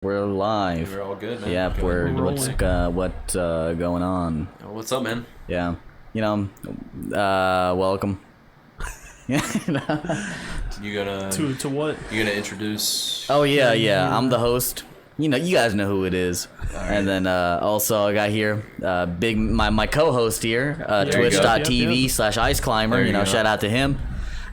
We're live. We're all good, man. Yep, what's going on? What's up, man? Yeah, welcome. You gonna to what? You gonna introduce? Oh yeah. I'm the host. You guys know who it is. Right. And then also I got here my co-host here, twitch.tv/iceclimber. Shout out to him.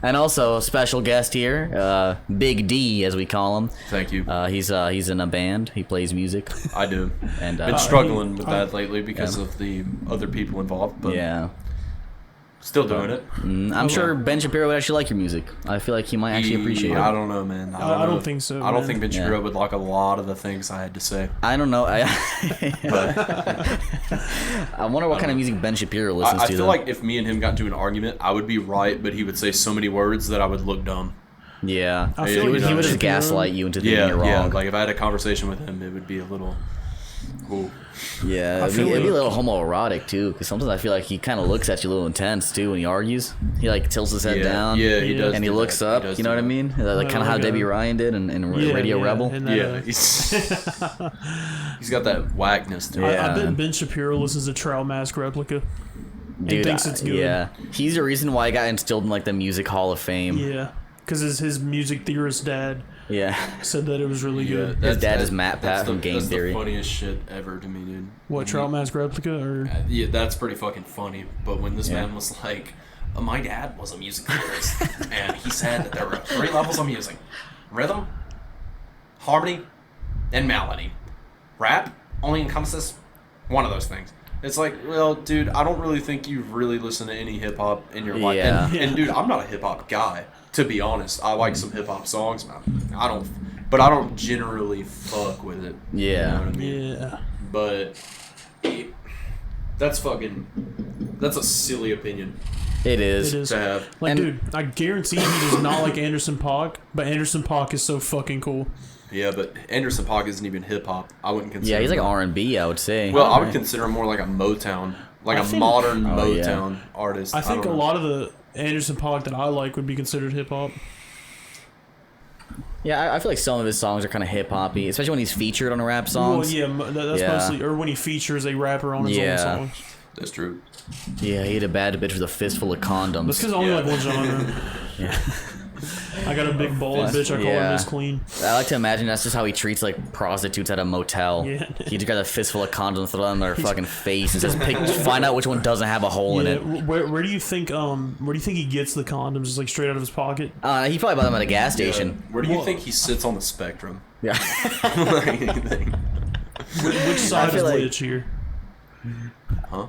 And also a special guest here, Big D, as we call him. Thank you. He's in a band. He plays music. I do. And been struggling with that lately because of the other people involved. But yeah. Still doing it. I'm sure Ben Shapiro would actually like your music. I feel like he might actually appreciate it. I don't know, man. I don't think so. I don't think Ben Shapiro would like a lot of the things I had to say. I don't know. I wonder what kind of music Ben Shapiro listens to. I feel like if me and him got into an argument, I would be right, but he would say so many words that I would look dumb. Yeah. I feel like he would just gaslight you into thinking you're wrong. Yeah, like if I had a conversation with him, it would be a little... Ooh. Yeah, it'd be a little homoerotic too, because sometimes I feel like he kind of looks at you a little intense too when he argues. He like tilts his head down. Yeah, he does. And he looks up. You know what I mean? Like kind of how Debbie Ryan did in Radio Rebel. He's got that whackness to it. I bet Ben Shapiro listens to Trial Mask Replica. Dude, and thinks it's good. Yeah, he's the reason why I got instilled in like the Music Hall of Fame. Yeah, because his music theorist dad. Yeah. Said that it was really good. His dad is Matt Pat from Game Theory. That's the funniest shit ever to me, dude. What, Trial Mask Replica? Or? Yeah, that's pretty fucking funny. But when this man was like, my dad was a music theorist, and he said that there were 3 levels of music. Rhythm, harmony, and melody. Rap only encompasses one of those things. It's like, well, dude, I don't really think you've really listened to any hip-hop in your life. Yeah. And dude, I'm not a hip-hop guy. To be honest, I like some hip hop songs, man. I don't generally fuck with it. Yeah. You know what I mean? Yeah. But that's a silly opinion. It is. To have. Like, dude, I guarantee he does not like Anderson .Paak, but Anderson .Paak is so fucking cool. Yeah, but Anderson .Paak isn't even hip hop. I wouldn't consider. Yeah, he's like R&B, I would say. Well, I would consider him more like a Motown, modern Motown artist. I think a lot of the Anderson .Paak that I like would be considered hip hop. Yeah, I feel like some of his songs are kind of hip hoppy, especially when he's featured on a rap song. Well, yeah, that's mostly, or when he features a rapper on his own songs. That's true. Yeah, he had a bad bitch with a fistful of condoms. That's because I only like one genre. Yeah. I got a big bald bitch. I call her Miss Clean. I like to imagine that's just how he treats like prostitutes at a motel. Yeah. He just got a fistful of condoms, throw it on their fucking face, and just find out which one doesn't have a hole in it. Where do you think he gets the condoms? Just like straight out of his pocket? He probably bought them at a gas station. Where do you think he sits on the spectrum? Yeah. Which side is which here? Huh?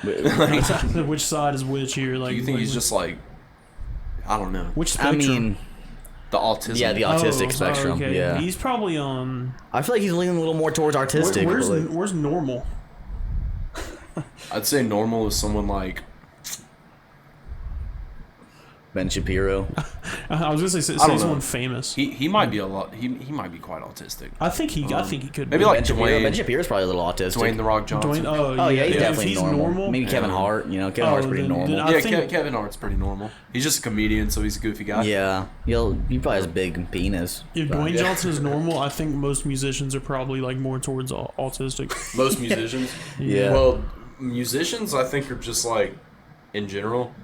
Which side is which here? Like, do you think he's just like, I don't know. Which spectrum? I mean, the autism. Yeah, the autistic spectrum. Okay. Yeah. He's probably on. I feel like he's leaning a little more towards artistic. Where's normal? I'd say normal is someone like Ben Shapiro. I was gonna say someone famous. He might be a lot. He might be quite autistic. I think he could. Maybe like Dwayne. Ben Shapiro's probably a little autistic. Dwayne the Rock Johnson. Oh yeah, he's definitely normal. Maybe Kevin Hart. Kevin Hart's pretty normal. Kevin Hart's pretty normal. He's just a comedian, so he's a goofy guy. Yeah, he probably has a big penis. If Dwayne Johnson is normal, I think most musicians are probably like more towards autistic. Most musicians. Yeah. Well, musicians, I think, are just like, in general,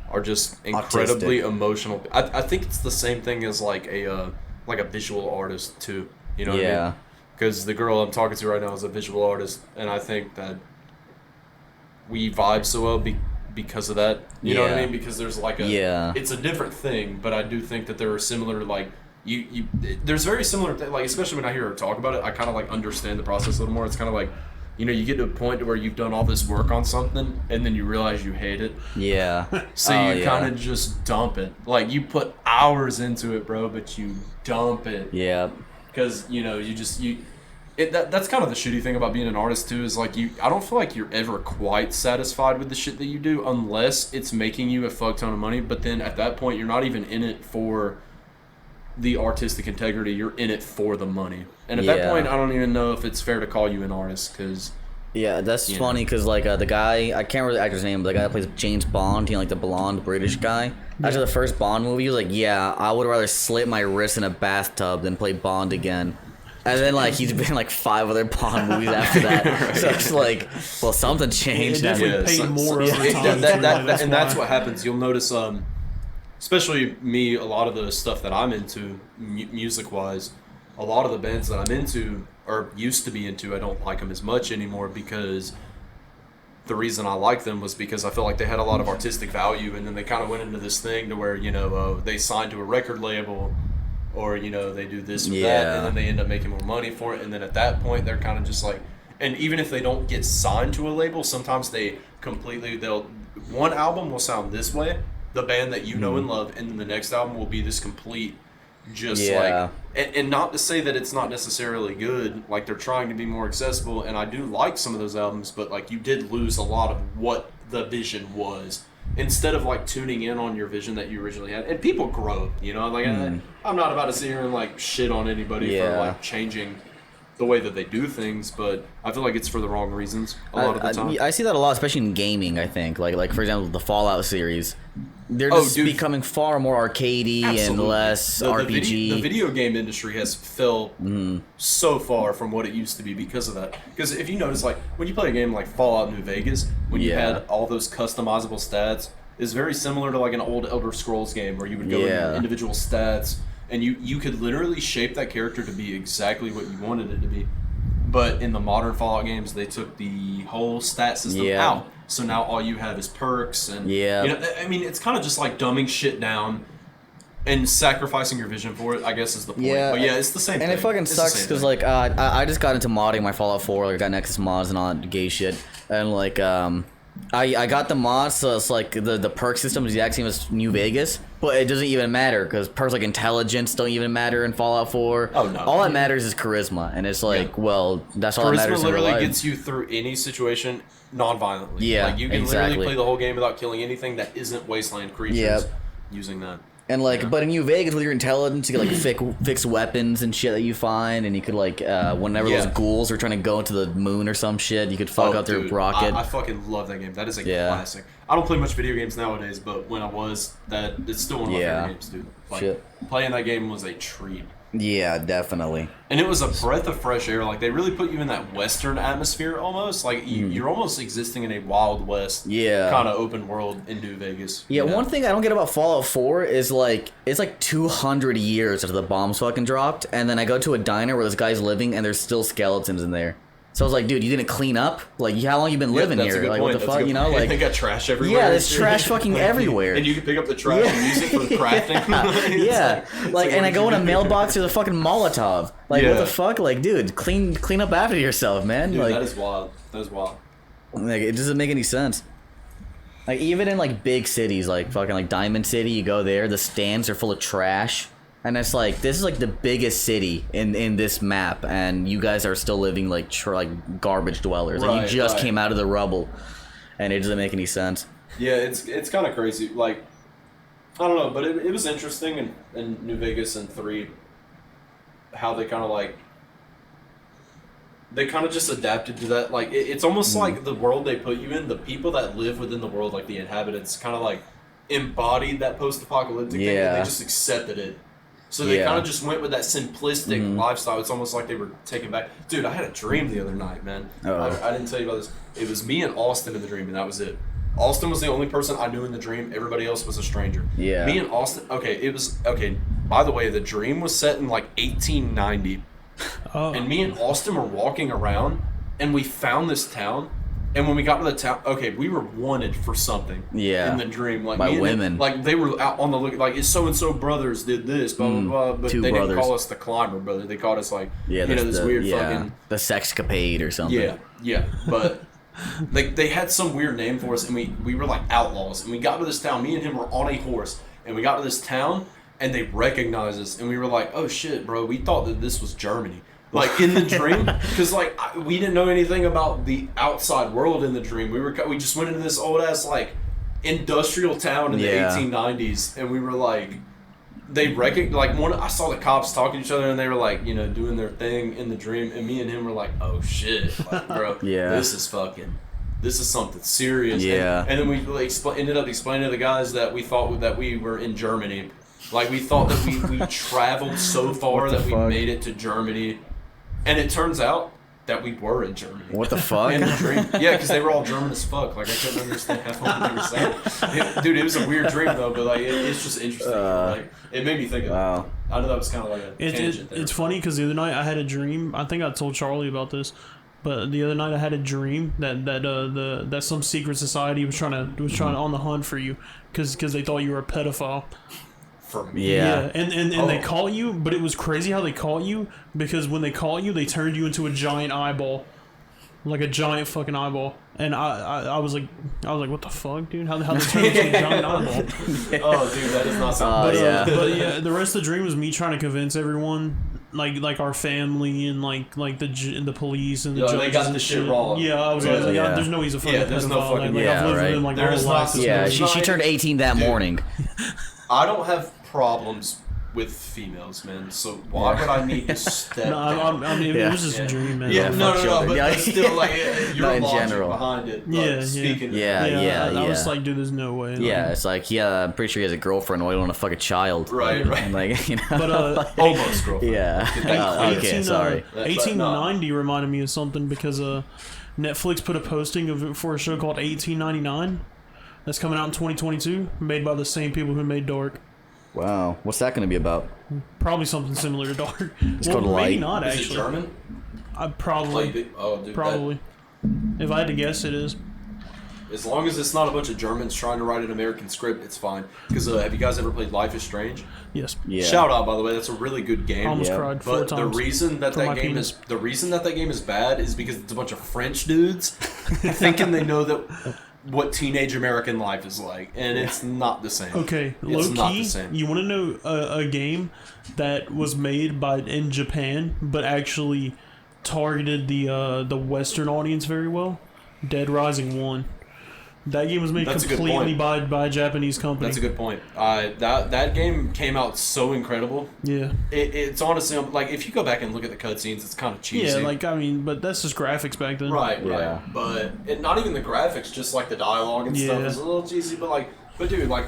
are just incredibly emotional. I think it's the same thing as like a visual artist too. You know what I mean? Because the girl I'm talking to right now is a visual artist, and I think that we vibe so well because of that. You know what I mean? Because there's like it's a different thing, but I do think that there are similar like there's very similar like, especially when I hear her talk about it, I kind of like understand the process a little more. It's kind of like, you get to a point where you've done all this work on something, and then you realize you hate it. Yeah. So you kind of just dump it. Like, you put hours into it, bro, but you dump it. Yeah. Because, that's kind of the shitty thing about being an artist, too, is, like, I don't feel like you're ever quite satisfied with the shit that you do unless it's making you a fuck ton of money. But then at that point, you're not even in it for the artistic integrity. You're in it for the money. And at that point, I don't even know if it's fair to call you an artist, because Yeah, that's funny because like the guy, I can't remember the actor's name, but the guy that plays James Bond, like the blonde British guy. After the first Bond movie, he was like, "Yeah, I would rather slit my wrist in a bathtub than play Bond again." And then like he's been in like 5 other Bond movies after that. Right. So it's like, well, something changed. It definitely paid more over time. That's what happens. You'll notice, especially me, a lot of the stuff that I'm into, music-wise, a lot of the bands that I'm into or used to be into, I don't like them as much anymore because the reason I like them was because I felt like they had a lot of artistic value, and then they kind of went into this thing to where, they signed to a record label, or, they do this or that, and then they end up making more money for it, and then at that point, they're kind of just like, and even if they don't get signed to a label, sometimes one album will sound this way, the band that you know and love, and then the next album will be this complete, and not to say that it's not necessarily good, like they're trying to be more accessible, and I do like some of those albums, but like you did lose a lot of what the vision was, instead of like tuning in on your vision that you originally had. And people grow, like I'm not about to sit here and like shit on anybody for like changing the way that they do things, but I feel like it's for the wrong reasons a lot of the time. I see that a lot, especially in gaming, I think. Like for example, the Fallout series. They're just becoming far more arcadey and less RPG. The video game industry has fell so far from what it used to be because of that. Because if you notice, like, when you play a game like Fallout New Vegas, when you had all those customizable stats, is very similar to like an old Elder Scrolls game where you would go into individual stats, and you could literally shape that character to be exactly what you wanted it to be. But in the modern Fallout games, they took the whole stat system out. So now all you have is perks, and I mean, it's kind of just like dumbing shit down and sacrificing your vision for it, I guess, is the point. But it's the same thing. And it fucking sucks because like I just got into modding my Fallout 4, like I got Nexus mods and all that gay shit, and like I got the mods, so it's like the perk system is the exact same as New Vegas, but it doesn't even matter because perks like intelligence don't even matter in Fallout 4. Oh no! All that matters is charisma, and it's like, well, that's all that matters. Charisma literally gets you through any situation non-violently. Yeah, like you can literally play the whole game without killing anything that isn't wasteland creatures using that. And like, but in New Vegas, with your intelligence, you could like fix weapons and shit that you find, and you could like, whenever those ghouls are trying to go into the moon or some shit, you could fuck up their rocket. I fucking love that game. That is a classic. I don't play much video games nowadays, but when I was, it's still one of my favorite games, dude. Like, playing that game was a treat. Yeah, definitely. And it was a breath of fresh air. Like, they really put you in that Western atmosphere almost. Like, you're almost existing in a Wild West kind of open world in New Vegas. Yeah, one thing I don't get about Fallout 4 is, like, it's like 200 years after the bombs fucking dropped, and then I go to a diner where this guy's living, and there's still skeletons in there. So I was like, dude, you didn't clean up? Like, how long you been living here? Like, what the fuck, Like, they got trash everywhere. Yeah, there's trash fucking everywhere. And you can pick up the trash and use it for crafting. Like, and I go in a mailbox, there's a fucking Molotov. Like, what the fuck? Like, dude, clean up after yourself, man. Dude, like, that is wild. That is wild. Like, it doesn't make any sense. Like, even in, like, big cities, like, fucking, like, Diamond City, you go there, the stands are full of trash. And it's like, this is like the biggest city in this map, and you guys are still living like garbage dwellers. Like, you just came out of the rubble, and it doesn't make any sense. Yeah, it's kind of crazy. Like, I don't know, but it was interesting in New Vegas and 3, how they kind of like, they kind of just adapted to that. Like, it's almost like the world they put you in, the people that live within the world, like the inhabitants, kind of like embodied that post-apocalyptic thing, and they just accepted it. So they kind of just went with that simplistic lifestyle. It's almost like they were taken back. Dude, I had a dream the other night, man. I didn't tell you about this. It was me and Austin in the dream, and that was it. Austin was the only person I knew in the dream. Everybody else was a stranger. Yeah. Me and Austin, by the way, the dream was set in like 1890. And me and Austin were walking around, and we found this town. And when we got to the town, we were wanted for something. Yeah. In the dream, like by women, like they were out on the look, like so and so brothers did this, blah blah blah. But they didn't call us the Climber brother. They called us like this weird fucking the Sexcapade or something. Yeah. But they had some weird name for us, and we were like outlaws. And we got to this town. Me and him were on a horse, and we got to this town, and they recognized us, and we were like, oh shit, bro, we thought that this was Germany. Like, in the dream, because, like, we didn't know anything about the outside world in the dream. We just went into this old-ass, like, industrial town in the 1890s, and we were, like, I saw the cops talking to each other, and they were, like, doing their thing in the dream, and me and him were like, oh, shit, like, bro, this is something serious. Yeah. And then we ended up explaining to the guys that we thought that we were in Germany. Like, we thought that we traveled so far that we made it to Germany. And it turns out that we were in Germany. What the fuck? In the dream. Yeah, because they were all German as fuck. Like, I couldn't understand half of what they were saying. Dude, it was a weird dream, though, but, like, it's just interesting. Like, it made me think of that. I know that was kind of like a tangent there. It's funny because the other night I had a dream. I think I told Charlie about this. But the other night I had a dream that some secret society was trying on the hunt for you because they thought you were a pedophile. For me. Yeah. And they caught you, but it was crazy how they caught you because when they caught you, they turned you into a giant eyeball, like a giant fucking eyeball. And I was like, what the fuck, dude? How they turn into a giant eyeball? Oh, dude, that is not something. But yeah, the rest of the dream was me trying to convince everyone, like our family and like the police and the judges. They got and the shit wrong. Yeah, I was like, there's no he's a fucking there's pedophile. no fucking I've lived right. with him like There my is whole not- life. Yeah, Dude. she turned 18 that morning. I don't have problems with females, man. So why would I need to step down? I mean, it was just a dream, man. Yeah, no, children. but, Yeah. but still, like, your Not in logic general. behind it. Yeah, Speaking. I was like, dude, there's no way. Yeah, it's like, I'm pretty sure he has a girlfriend. Why do you want to fuck a child? Right. And like, you know. But Almost girlfriend. Yeah. Like, Okay, sorry. 1890 reminded me of something because Netflix put a posting for a show called 1899 that's coming out in 2022, made by the same people who made Dark. Wow. What's that going to be about? Probably something similar to Dark. It's called Light. Maybe not Is actually. it German? Probably. Dude, Probably. If I had to guess, it is. As long as it's not a bunch of Germans trying to write an American script, it's fine. Because have you guys ever played Life is Strange? Yes. Yeah. Shout out, by the way. That's a really good game. I almost Yeah. cried 4 But times. the reason that for my that game penis. is bad is because it's a bunch of French dudes thinking they know that what teenage American life is like, and it's not the same. Okay, It's low not key. the same. You want to know a game that was made in Japan, but actually targeted the Western audience very well? Dead Rising 1. That game was made That's a good completely point. by a Japanese company. That's a good point. That game came out so incredible. Yeah. It's honestly like if you go back and look at the cutscenes, it's kind of cheesy. Yeah, like I mean, but that's just graphics back then. Right. Yeah. But not even the graphics, just like the dialogue and stuff Yeah. is a little cheesy. But dude, like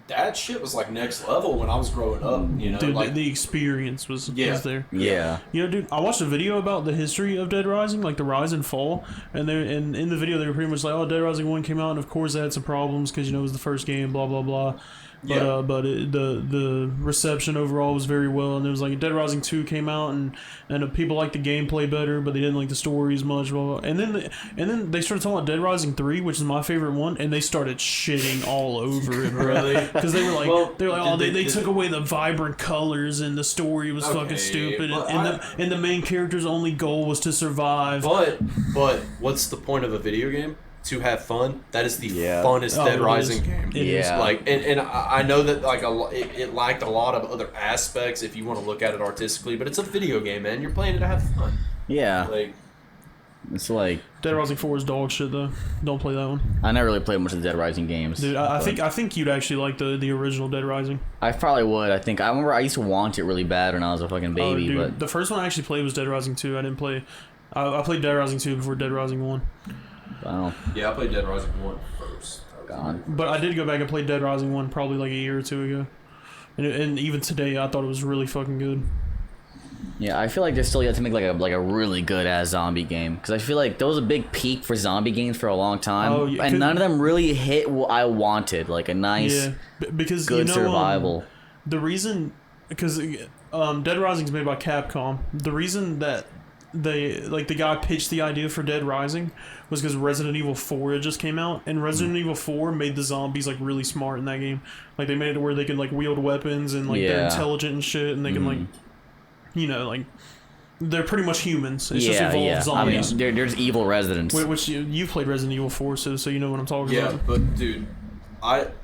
that shit was like next level when I was growing up. You know, Dude, like the experience was there. Yeah. You know, dude, I watched a video about the history of Dead Rising, like the rise and fall, and in the video they were pretty much like, oh, Dead Rising 1 came out, and of course it had some problems because, you know, it was the first game, blah, blah, blah. But, Yeah. the reception overall was very well, and there was like Dead Rising 2 came out, and people liked the gameplay better, but they didn't like the story as much, blah, blah. And then they started talking about Dead Rising 3, which is my favorite one, and they started shitting all over it, bro. Really? Because they were like, Well, they did took away the vibrant colors, and the story was fucking Okay, stupid, but and the main character's only goal was to survive. But what's the point of a video game? To have fun. That is the Yeah. funnest Oh, Dead it Rising is. game. It is. Yeah. Like and I know that like it lacked a lot of other aspects if you want to look at it artistically, but it's a video game, man. You're playing it to have fun. Yeah. Like It's like, Dead Rising 4 is dog shit though. Don't play that one, I never really played much of the Dead Rising games. dude. I think you'd actually like the original Dead Rising. I probably would. I remember I used to want it really bad when I was a fucking baby, dude, but the first one I actually played was Dead Rising 2. I didn't play. I played Dead Rising 2 before Dead Rising 1. wow, yeah, I played Dead Rising 1 first. gone. But I did go back and play Dead Rising 1 probably like a year or two ago. And even today, I thought it was really fucking good. Yeah, I feel like they still yet to make like a really good ass zombie game, because I feel like there was a big peak for zombie games for a long time, Oh, yeah, and none of them really hit what I wanted, like a nice, Yeah, because good you know, survival. The reason, because Dead Rising is made by Capcom. The reason that the guy pitched the idea for Dead Rising was because Resident Evil 4 had just came out, and Resident Evil 4 made the zombies like really smart in that game. Like they made it to where they can like wield weapons and like they're Yeah. intelligent and shit, and they can like, you know, like they're pretty much humans. It's just evolved I zombies. mean, there's evil residents. Which you've played Resident Evil 4, so you know what I'm talking Yeah, about. but dude,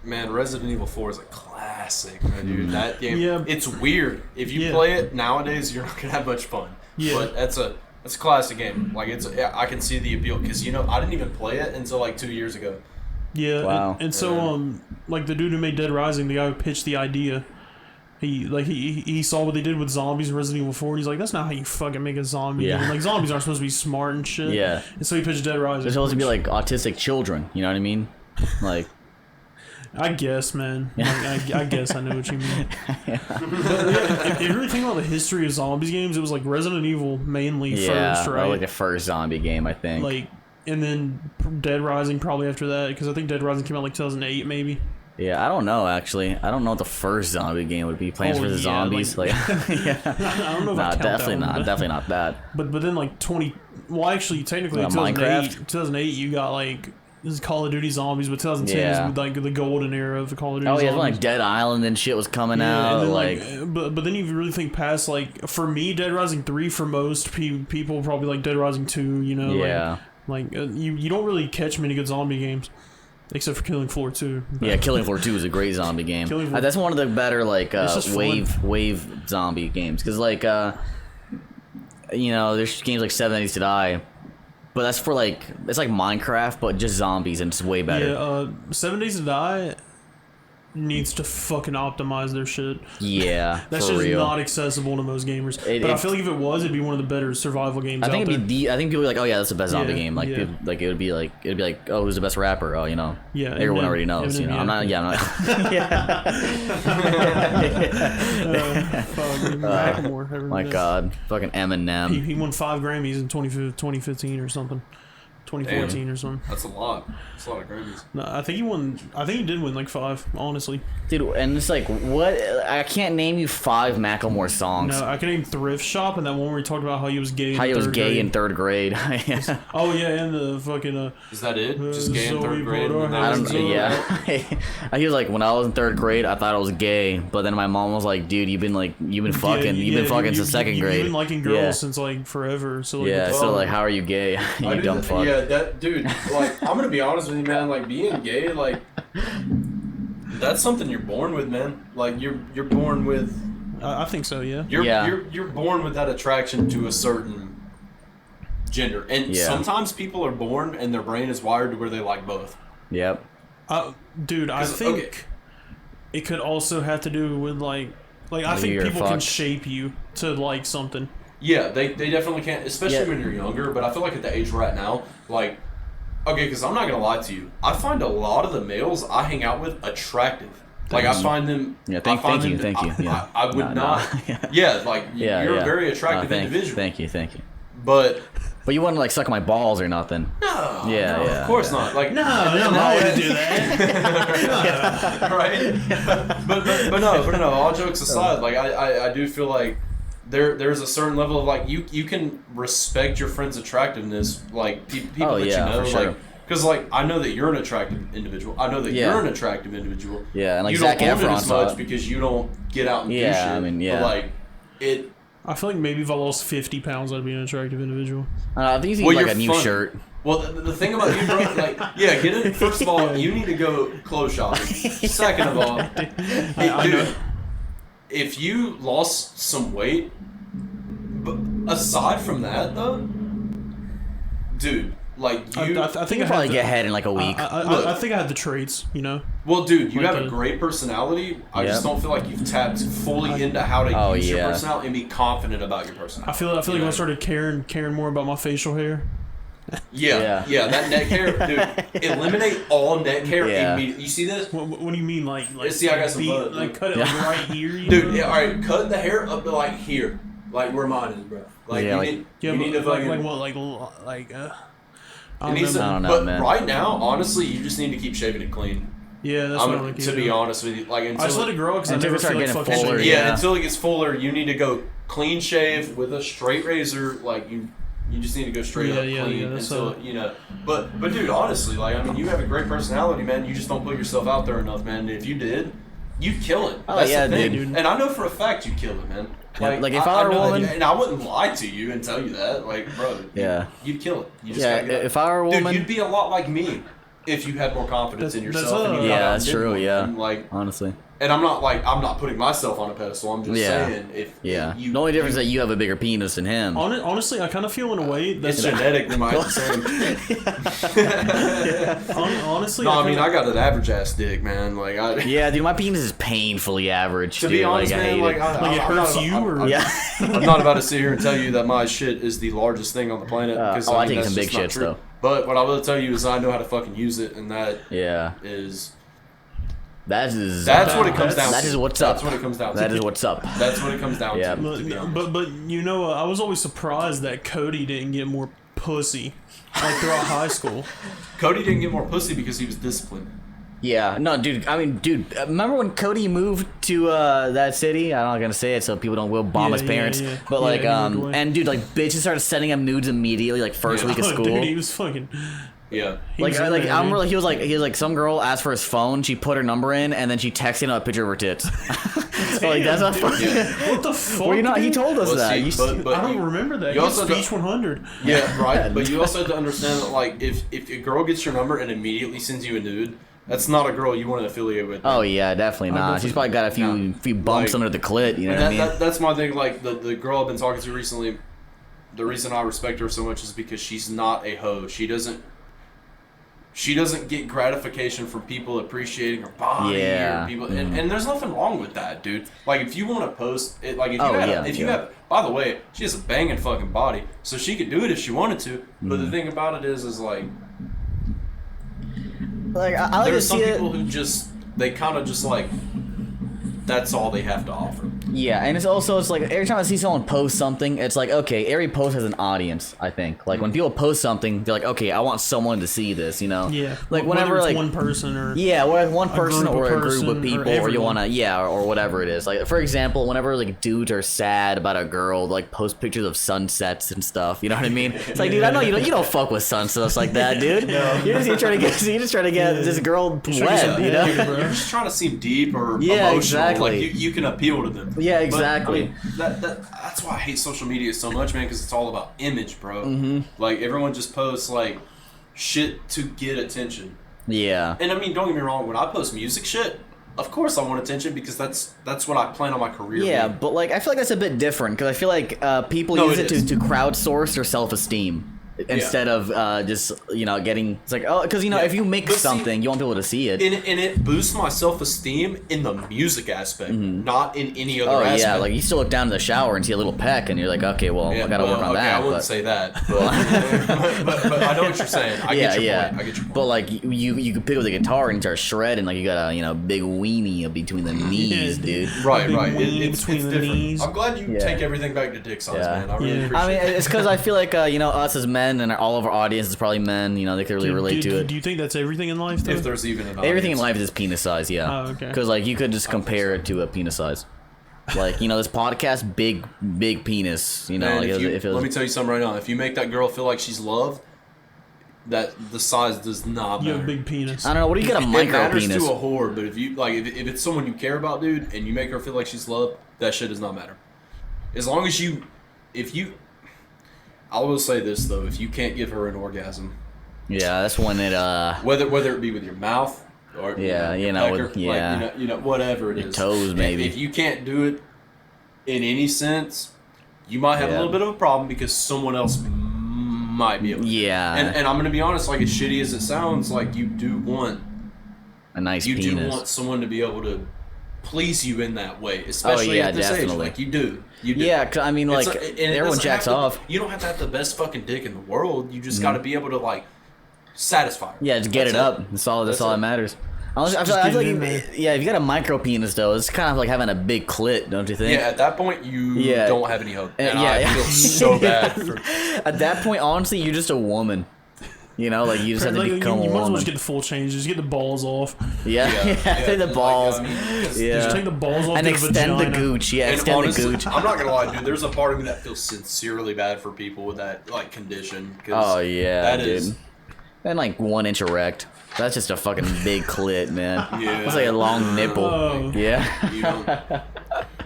Resident Evil 4 is a classic, man, dude. That game, Yeah. it's weird. If you Yeah. play it nowadays, you're not gonna have much fun. Yeah. But that's a classic game. Like I can see the appeal because I didn't even play it until like 2 years ago. Yeah, Wow. and so like the dude who made Dead Rising, the guy who pitched the idea, he saw what they did with zombies in Resident Evil 4, and he's like, that's not how you fucking make a zombie. Yeah. game. Like zombies aren't supposed to be smart and shit. Yeah. And so he pitched Dead Rising. They're supposed to be like autistic children. You know what I mean? Like, I guess, man. Like, I guess I know what you mean. But yeah, if you really think about the history of zombies games, it was like Resident Evil mainly first, right? Like the first zombie game, I think. Like, and then Dead Rising probably after that, because I think Dead Rising came out like 2008, maybe. Yeah, I don't know actually. I don't know what the first zombie game would be. Plants vs Zombies, like yeah. I don't know if I count definitely that not. one, Definitely not that. But then like 20, well actually technically Minecraft? 2008 you got like this is Call of Duty Zombies, but 2010 Yeah. is like the golden era of the Call of Duty. Oh yeah, Zombies. like Dead Island and shit was coming out. And then, Like, but then you really think past, like, for me, Dead Rising 3 for most people probably like Dead Rising 2. You know, yeah. like you don't really catch many good zombie games. Except for Killing Floor 2. Yeah, Killing Floor 2 is a great zombie game. That's one of the better like wave zombie games because like you know there's games like 7 Days to Die, but that's for like it's like Minecraft but just zombies and it's way better. Yeah, 7 Days to Die needs to fucking optimize their shit. Yeah, That's for just real. not accessible to most gamers. But I feel like if it was, it'd be one of the better survival games. I think out it'd be I think people would be like, oh yeah, that's the best zombie Yeah, game. Like, yeah. it would be like, oh, who's the best rapper? Oh, you know, Yeah, everyone Eminem. already knows. Eminem, You know, yeah. I'm not. Yeah, I'm not. yeah. Fuck, Macklemore, everyone My knows. God, fucking Eminem. He won 5 Grammys in 2015 or something. 2014 or something. That's a lot. That's a lot of Grammys. No, I think he did win like 5, honestly. Dude, and it's like, what? I can't name you 5 Macklemore songs. No, I can name Thrift Shop and that one where he talked about how he was gay. How he was gay in third 3rd grade. Yeah. Oh yeah, and the fucking Is that it? Just gay in so 3rd we grade? brought our and that I was hands don't. it? Yeah. He was like, when I was in 3rd grade, I thought I was gay, but then my mom was like, dude, you've been fucking since 2nd grade. You've been liking girls Yeah. since like forever. So like, Yeah. what the So fuck? like, how are you gay? I You do dumb th- fuck. Yeah, that dude. Like, I'm gonna be honest with you, man. Like, being gay, like, that's something you're born with, man. Like, you're born with. I think so. Yeah. You're born with that attraction to a certain gender, and Yeah. sometimes people are born and their brain is wired to where they like both. Yep. Dude, I 'Cause, think okay. it could also have to do with like I think you're people can fucked. shape you to like something. Yeah, they definitely can, especially Yeah. when you're younger. But I feel like at the age we're at now, like, okay, because I'm not gonna lie to you, I find a lot of the males I hang out with attractive. Like, I find them. Yeah, I thank find you. them- Yeah. I would No, not. yeah. Yeah, like Yeah, you're yeah. a very attractive thank, individual. Thank you. But But you wouldn't like suck my balls or nothing. no, Yeah, no, yeah, of course yeah. not. Like No, I wouldn't do that. right? But no. All jokes aside, like I do feel like there's a certain level of like you can respect your friend's attractiveness, like people Oh, that yeah, you know, for sure. like because like I know that you're an attractive individual. I know that Yeah. you're an attractive individual. Yeah, and like you Zac don't own it Efron as saw much it. because you don't get out and do Yeah, shit. I mean, yeah. But like it. I feel like maybe if I lost 50 pounds, I'd be an attractive individual. I think you Well, need like a you're new fun. shirt. Well, the thing about you, bro, like, yeah, get it. First of all, you need to go clothes shopping. Second of all, I dude, know. if you lost some weight, but aside from that, though, dude, like you, I I think think I probably have get the, ahead in like a week. I think I have the traits, you know. well, dude, you like have a a- great personality. I Yep. just don't feel like you've tapped fully into how to Oh, use your yeah. personality and be confident about your I personality. feel like You when know? I started caring more about my facial hair. Yeah, that neck hair, dude. Eliminate all neck hair Yeah. immediately. You see this? What do you mean, like See, I got some beat- butt, like dude. cut it Yeah. like right here, you Dude, know? yeah, all right, cut the hair up to like here, like where mine is, bro. Like Yeah, you like- need, Yeah, you need to but fucking. like what, like I it don't needs know. to- I don't know, but man. right now, honestly, you just need to keep shaving it clean. Yeah, that's what I like To be honest with you, like I just until let it grow because I Until never it start feel like getting fucking fuller, shit. yeah, Yeah. until it gets fuller, you need to go clean shave with a straight razor. Like you just need to go straight up clean that's until you know. But dude, honestly, like I mean, you have a great personality, man. You just don't put yourself out there enough, man. If you did, you'd kill it. Oh, That's yeah, the thing. dude. And I know for a fact you'd kill it, man. Yeah, like, if I were a know that woman- you- and I wouldn't lie to you and tell you that, like, bro. Yeah. you'd kill it. You just Yeah, gotta get if I were a Dude, woman, you'd be a lot like me if you had more confidence in That's- yourself. And you yeah, got out that's and did true. more. Yeah, And, like, honestly, and I'm not putting myself on a pedestal. I'm just Yeah. saying if yeah. you, The only difference is that you have a bigger penis than him. Honestly, I kind of feel in a way it's that's genetic. We might say. honestly. No, I mean kinda- I got an average ass dick, man. Like I. Yeah, dude, my penis is painfully average. To dude. be honest, like, I man, hate like, it. Like, it I'm hurts not, you, or- yeah. I'm not about to sit here and tell you that my shit is the largest thing on the planet. Because I mean, take that's some big just not shits, true. though. But what I will tell you is I know how to fucking use it, and that Yeah. is That is. That's what it comes down to. That is what's up. That's what it comes down to. That is what's up. That's what it comes down Yeah. to. To be honest. But you know, I was always surprised that Cody didn't get more pussy like throughout high school. Cody didn't get more pussy because he was disciplined. Yeah, no, dude. I mean, dude. Remember when Cody moved to that city? I'm not gonna say it so people don't will bomb his parents. But like, and dude, like, bitches started sending him nudes immediately, like first week of school. Dude, he was fucking. Yeah. Like I remember, like, he was like some girl asked for his phone. She put her number in, and then she texted him a picture of her tits. So, like, that's not funny. What the fuck? Well, you know, he told us Well, that. see, but I don't remember that. You He also Speech 100. Yeah, right. But you also have to understand that, like, if a girl gets your number and immediately sends you a nude, that's not a girl you want to affiliate with. Oh yeah, definitely not. She's probably got a few bumps like, under the clit. You know what I mean? That's my thing. Like the girl I've been talking to recently, the reason I respect her so much is because she's not a hoe. She doesn't get gratification from people appreciating her body or people, and there's nothing wrong with that, dude. Like, if you want to post it, like, if you have, by the way, she has a banging fucking body, so she could do it if she wanted to. But the thing about it is like I like there's to some see people who just, they kind of just like, that's all they have to offer. Yeah, and it's like every time I see someone post something, it's like, okay, every post has an audience. I think like when people post something, they're like, okay, I want someone to see this, you know? Yeah. Like whether whenever it's like one person or whether one person group or of a group of person people, or or you everyone. wanna or whatever it is. Like for example, whenever like dudes are sad about a girl, like post pictures of sunsets and stuff. You know what I mean? It's like, dude, I know you don't fuck with sunsets like that, dude. You're trying to get this girl wet, you know? You're just trying to seem deep or Yeah, emotional. exactly. Like you can appeal to them. Yeah, exactly. But, I mean, that's why I hate social media so much, man, because it's all about image, bro. Mm-hmm. Like, everyone just posts, like, shit to get attention. Yeah. And, I mean, don't get me wrong, when I post music shit, of course I want attention because that's what I plan on my career Yeah, being. but, like, I feel like that's a bit different, because I feel like people use it to crowdsource their self-esteem. Instead of just, you know, getting... It's like, oh, because, you know, if you make something, you want people to see it. And it boosts my self-esteem in the music aspect, not in any other aspect. Yeah, like, you still look down in the shower and see a little peck, and you're like, okay, well, I gotta work on that. I wouldn't say that, but I know what you're saying. I get your point. I get your point. But, like, you could pick up the guitar and start shredding, like, you got a, big weenie between the knees, dude. Right. Between It's the different. knees. I'm glad you take everything back to dick size, man. I really appreciate I mean, it. it's because I feel like, us as men and all of our audience is probably men, you know, they can really relate to it. Do you think that's everything in life, though? If there's even an Everything in audience. life is penis size, yeah. Oh, okay. Because, like, you could just compare it to a penis size. Like, you know, this podcast, big penis, you know. Man, Like, if it was, let me tell you something right now. If you make that girl feel like she's loved, that the size does not You matter. have a big penis. I don't know, what do you got a It micro matters penis? to a whore, but if you like, if it's someone you care about, dude, and you make her feel like she's loved, that shit does not matter. As long as I will say this though, if you can't give her an orgasm, Yeah, that's when it, whether it be with your mouth or Yeah, you know, pecker, with- yeah. like, you know, whatever it is, toes, maybe. If you can't do it in any sense, you might have a little bit of a problem because someone else might be able to. Yeah. And I'm gonna be honest, like as shitty as it sounds, like you do want a nice you penis. do want someone to be able to please you in that way, especially yeah, at this age. definitely. Like you do. Yeah, 'cause, I mean, like, And it everyone doesn't jacks have to- off. You don't have to have the best fucking dick in the world. You just got to be able to like satisfy her. Yeah, just get That's it up. That's all That's that it. matters. I feel Just like get it in there. yeah, if you got a micro penis though, it's kind of like having a big clit, don't you think? Yeah, at that point you Yeah. don't have any hope. And yeah, I yeah. feel so bad for At that point, honestly, you're just a woman. You know, like you just have to Like, become you a might as well woman. just get the full change. Just get the balls off. Yeah, take the like, balls. I mean, 'cause- Yeah, Just take the balls off and the extend the vagina. gooch. Yeah, And extend honestly, the gooch. I'm not gonna lie, dude. There's a part of me that feels sincerely bad for people with that like condition. 'Cause Oh yeah, that dude. is- And like 1 inch erect. That's just a fucking big clit, man. Yeah. That's like a long nipple. Oh. Yeah. You know,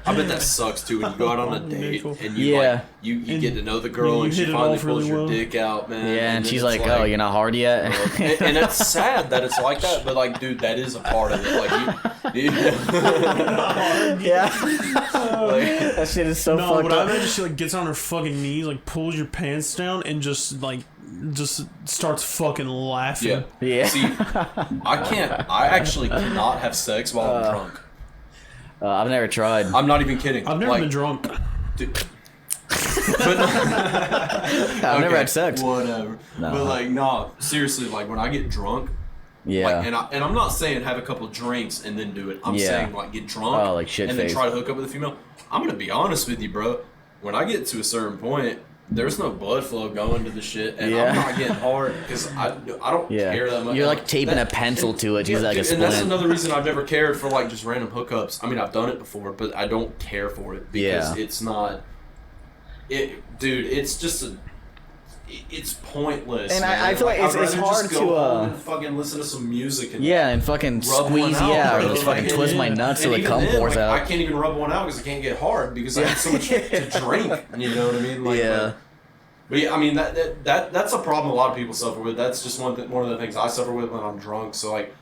I bet that sucks too when you go out on a date Nipple. and you Yeah. like you get to know the girl you and she hit it finally off pulls really your well. dick out, man. Yeah, and then she's it's like, "Oh, you're not hard yet." and it's sad that it's like that, but like, dude, that is a part of it. Like, you, Yeah. like, That shit is so No, fucked but I up. imagine she like gets on her fucking knees, like pulls your pants down, and just starts fucking laughing. yeah. Yeah. See, I actually cannot have sex while I'm drunk. I've never tried. I'm not even kidding. I've never like, been drunk. Dude, I've never had sex. Whatever. No. But like, no, seriously, like when I get drunk, Yeah. Like, and I'm not saying have a couple drinks and then do it. I'm saying like get drunk like shit and face. then try to hook up with a female. I'm gonna be honest with you, bro. When I get to a certain point, there's no blood flow going to the shit, and I'm not getting hard because I don't care that much. You're like taping a pencil to it, just like a and splint. that's another reason I've never cared for like just random hookups. I mean, I've done it before, but I don't care for it because it's not. Dude, it's just it's pointless. And man. I feel like it's hard just go to home and fucking listen to some music and fucking rub one squeeze out, or bro. just fucking Like, twist my nuts so and the even cum then, pours like, out. I can't even rub one out because I can't get hard because I have so much to drink. You know what I mean? Like, but yeah, I mean that's a problem a lot of people suffer with. That's just one of the things I suffer with when I'm drunk. So like,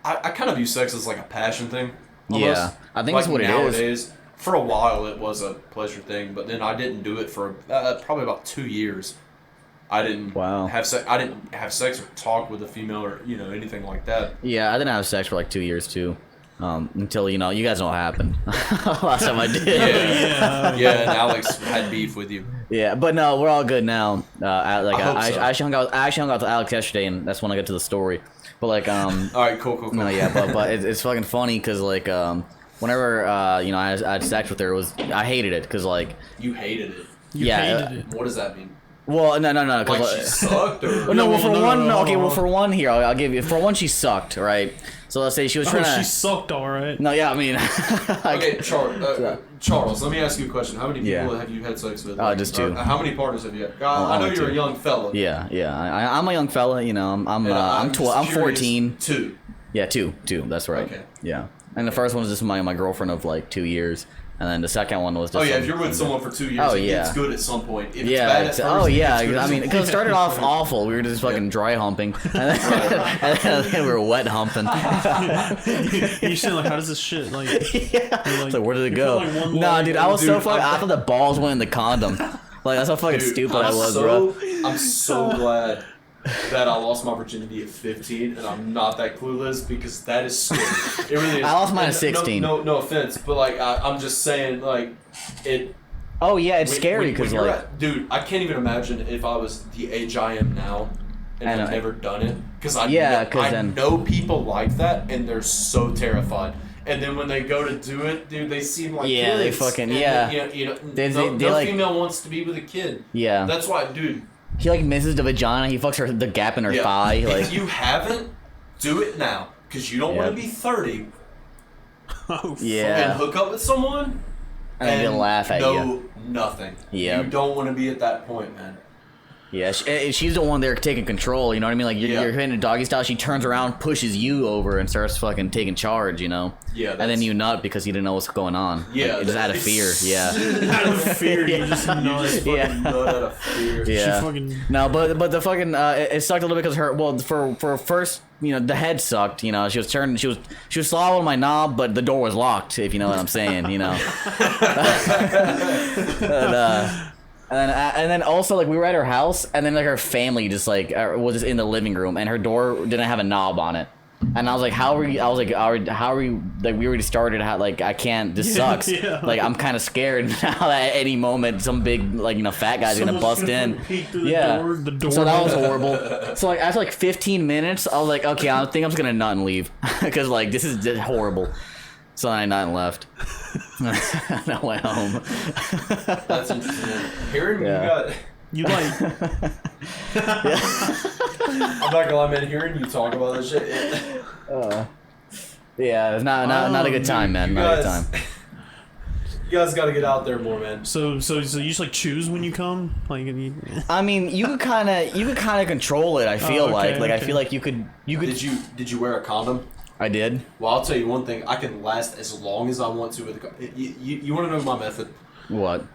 I kind of view sex as like a passion thing. Almost. Yeah, I think that's what nowadays, it is. For a while, it was a pleasure thing, but then I didn't do it for probably about 2 years. I didn't have sex. I didn't have sex or talk with a female or anything like that. Yeah, I didn't have sex for like 2 years too. Until you guys know what happened. Last time I did. Yeah, and Alex had beef with you. Yeah, but no, we're all good now. I actually hung out with Alex yesterday, and that's when I got to the story. But like, all right, cool. No, yeah, but it's fucking funny because like, whenever I had sex with her, I hated it because like. You hated it. You hated it. What does that mean? Well, no, Like she sucked, or no. Well, for one, no. okay. Well, for one, here I'll give you. For one, she sucked, right? So let's say she was trying to. She sucked, all right. No, yeah, I mean. Okay, Charles. Let me ask you a question. How many people have you had sex with? Just 2. How many partners have you had? I know you're 2. a young fella. Yeah. I'm a young fella. I'm 14. 2. Yeah, 2. That's right. Okay. Yeah, and the first one was just my girlfriend of like 2 years. And then the second one was just. If you're with someone for 2 years, it's good at some point. If it's bad at first, I mean, because it started off awful. We were just fucking dry humping, and then we were wet humping. You said like, how does this shit like? So where did it go? Nah, dude, I was so fucking. I thought the balls went in the condom. Like that's how fucking stupid I was, bro. I'm so glad that I lost my virginity at 15, and I'm not that clueless because that is scary. It really is. I lost mine at 16. No offense, but like I'm just saying, like it. Oh yeah, it's scary because like, dude, I can't even imagine if I was the age I am now and I've never done it because I know people like that and they're so terrified. And then when they go to do it, dude, they seem like kids. They fucking no female wants to be with a kid. Yeah, that's why, dude. He like misses the vagina. He fucks the gap in her thigh. Like if you haven't, do it now because you don't want to be 30. And hook up with someone and they laugh at you. Nothing. Yeah. You don't want to be at that point, man. Yeah, she's the one there taking control. You know what I mean? Like you're hitting a doggy style. She turns around, pushes you over, and starts fucking taking charge. Yeah. And then you nut because you didn't know what's going on. Yeah. Like, just out of fear. Yeah. Out of fear, you just nut. Nut out of fear. Yeah. No, but the fucking it sucked a little bit because for first the head sucked. She was swallowing my knob, but the door was locked. If you know what I'm saying. And then also like we were at her house, and then like her family just like was just in the living room, and her door didn't have a knob on it. And I was like, how are we? I was like, how are we? Like we already started. Like I can't. This sucks. Like I'm kind of scared now that at any moment some big fat guy's gonna bust in. The door. So that was horrible. So like after like 15 minutes, I was like, okay, I think I'm just gonna nut and leave because like this is just horrible. So then I nut and left. And I went home. That's interesting. Hearing you like. I'm not gonna lie, man. Hearing you talk about this shit. It's not a good time, man. Not a good time. You guys got to get out there more, man. So you just like choose when you come, like. I mean, you could kind of control it. I feel I feel like you could. Did you wear a condom? I did. Well, I'll tell you one thing. I can last as long as I want to with a condom. You want to know my method? What?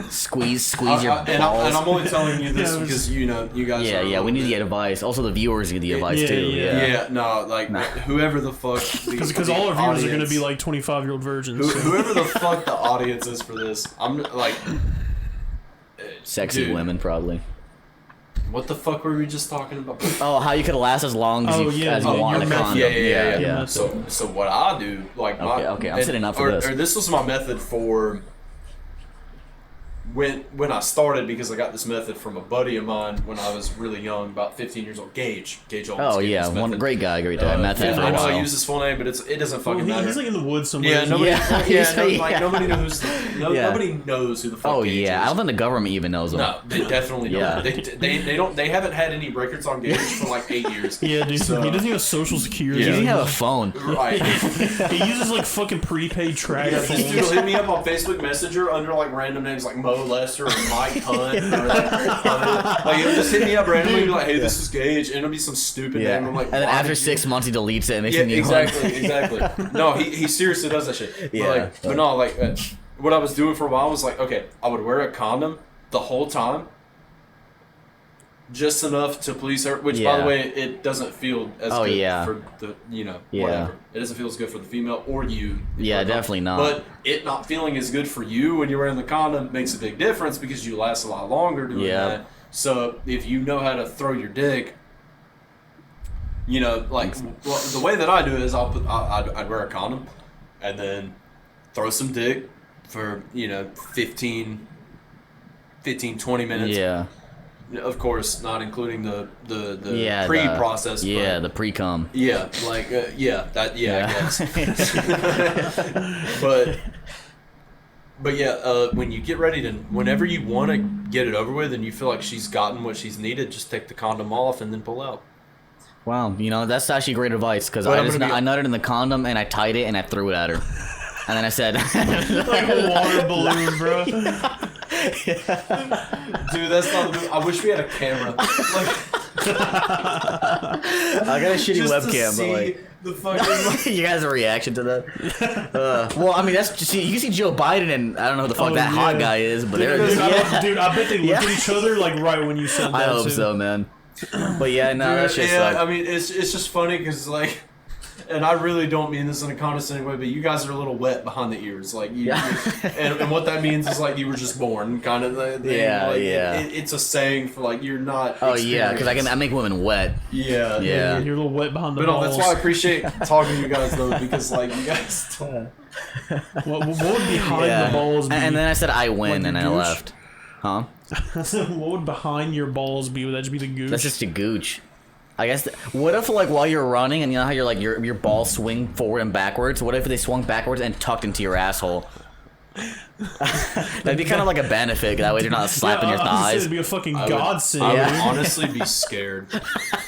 Squeeze your balls. And I'm only telling you this because you guys. Yeah. We need the advice. Also, the viewers need the advice too. Yeah. No, like whoever the fuck. Because all our viewers are gonna be like 25-year-old virgins. Whoever the fuck the audience is for this, I'm like. Sexy women, probably. What the fuck were we just talking about? Oh, how you could last as long as you want a condom. Yeah. So what I do, like okay, I'm sitting up for this. Or this was my method for when I started, because I got this method from a buddy of mine when I was really young, about 15 years old. Gage Owens. Oh yeah, one great guy, great guy. Met him for a I know while. I use his full name, but it doesn't fucking matter. He's like in the woods somewhere. Yeah, nobody. Yeah. Nobody knows. Nobody knows who the fuck. Oh Gage yeah, is. I don't think the government even knows him. No, they definitely don't. Yeah. They don't. They haven't had any records on Gage for like 8 years. Yeah, dude. So, He doesn't even have social security. He doesn't have a phone. right. He uses like fucking prepaid track This dude will phones. hit me up on Facebook Messenger under like random names like Mo Lester or Mike Hunt. Or, like he'll just hit me up randomly, be like, "Hey, this is Gage," and it'll be some stupid Yeah. name. I'm like, and then "Why after did you-" 6 months, he deletes it and makes Yeah, a new exactly. No, he seriously does that shit. Yeah. But no, like what I was doing for a while was like, okay, I would wear a condom the whole time, just enough to please her. Which, by the Yeah. way, it doesn't feel as Oh, good yeah. for the Yeah. whatever. It doesn't feel as good for the female or you. Yeah, definitely not. But it not feeling as good for you when you're wearing the condom makes a big difference because you last a lot longer doing Yeah. that. So if you know how to throw your dick. Like the way that I do it is I'd wear a condom, and then throw some dick for 15, 20 minutes. Yeah. Of course, not including the Yeah. pre-process. Yeah, the pre-cum. Yeah, like I guess. But yeah, when you get ready to, whenever you want to get it over with, and you feel like she's gotten what she's needed, just take the condom off and then pull out. Wow, that's actually great advice because But I I'm just gonna be- I nutted in the condom and I tied it and I threw it at her, and then I said, Like a water balloon, bro. Dude, that's not. I wish we had a camera. Like, I got a shitty just to webcam, see but like. the fucking. You guys' reaction to that? Well, I mean, that's just, you can see Joe Biden and I don't know who the fuck that hot guy is, but they're Dude, yeah. I bet they looked Yeah. at each other like right when you said that. I hope too. so, man. But yeah, no, that shit Yeah, sucked. I mean, it's just funny because like, and I really don't mean this in a condescending way, but you guys are a little wet behind the ears, like you. And what that means is like you were just born, kind of thing. Yeah, like, yeah. It's a saying for like you're not. Oh yeah, because I experienced. make women wet. Yeah. Yeah. You're a little wet behind the But no, balls. that's why I appreciate talking to you guys though, because like you guys. What would behind the balls be? And then I said I win, Like and I your gooch? left. Huh? What would behind your balls be? Would that just be the gooch? That's just a gooch. I guess. What if like while you're running and you know how you're like your balls swing forward and backwards? What if they swung backwards and tucked into your asshole? That'd be kind of like a benefit. That way you're not slapping your I was gonna say thighs. It'd be a fucking I godsend. would Yeah. honestly be scared.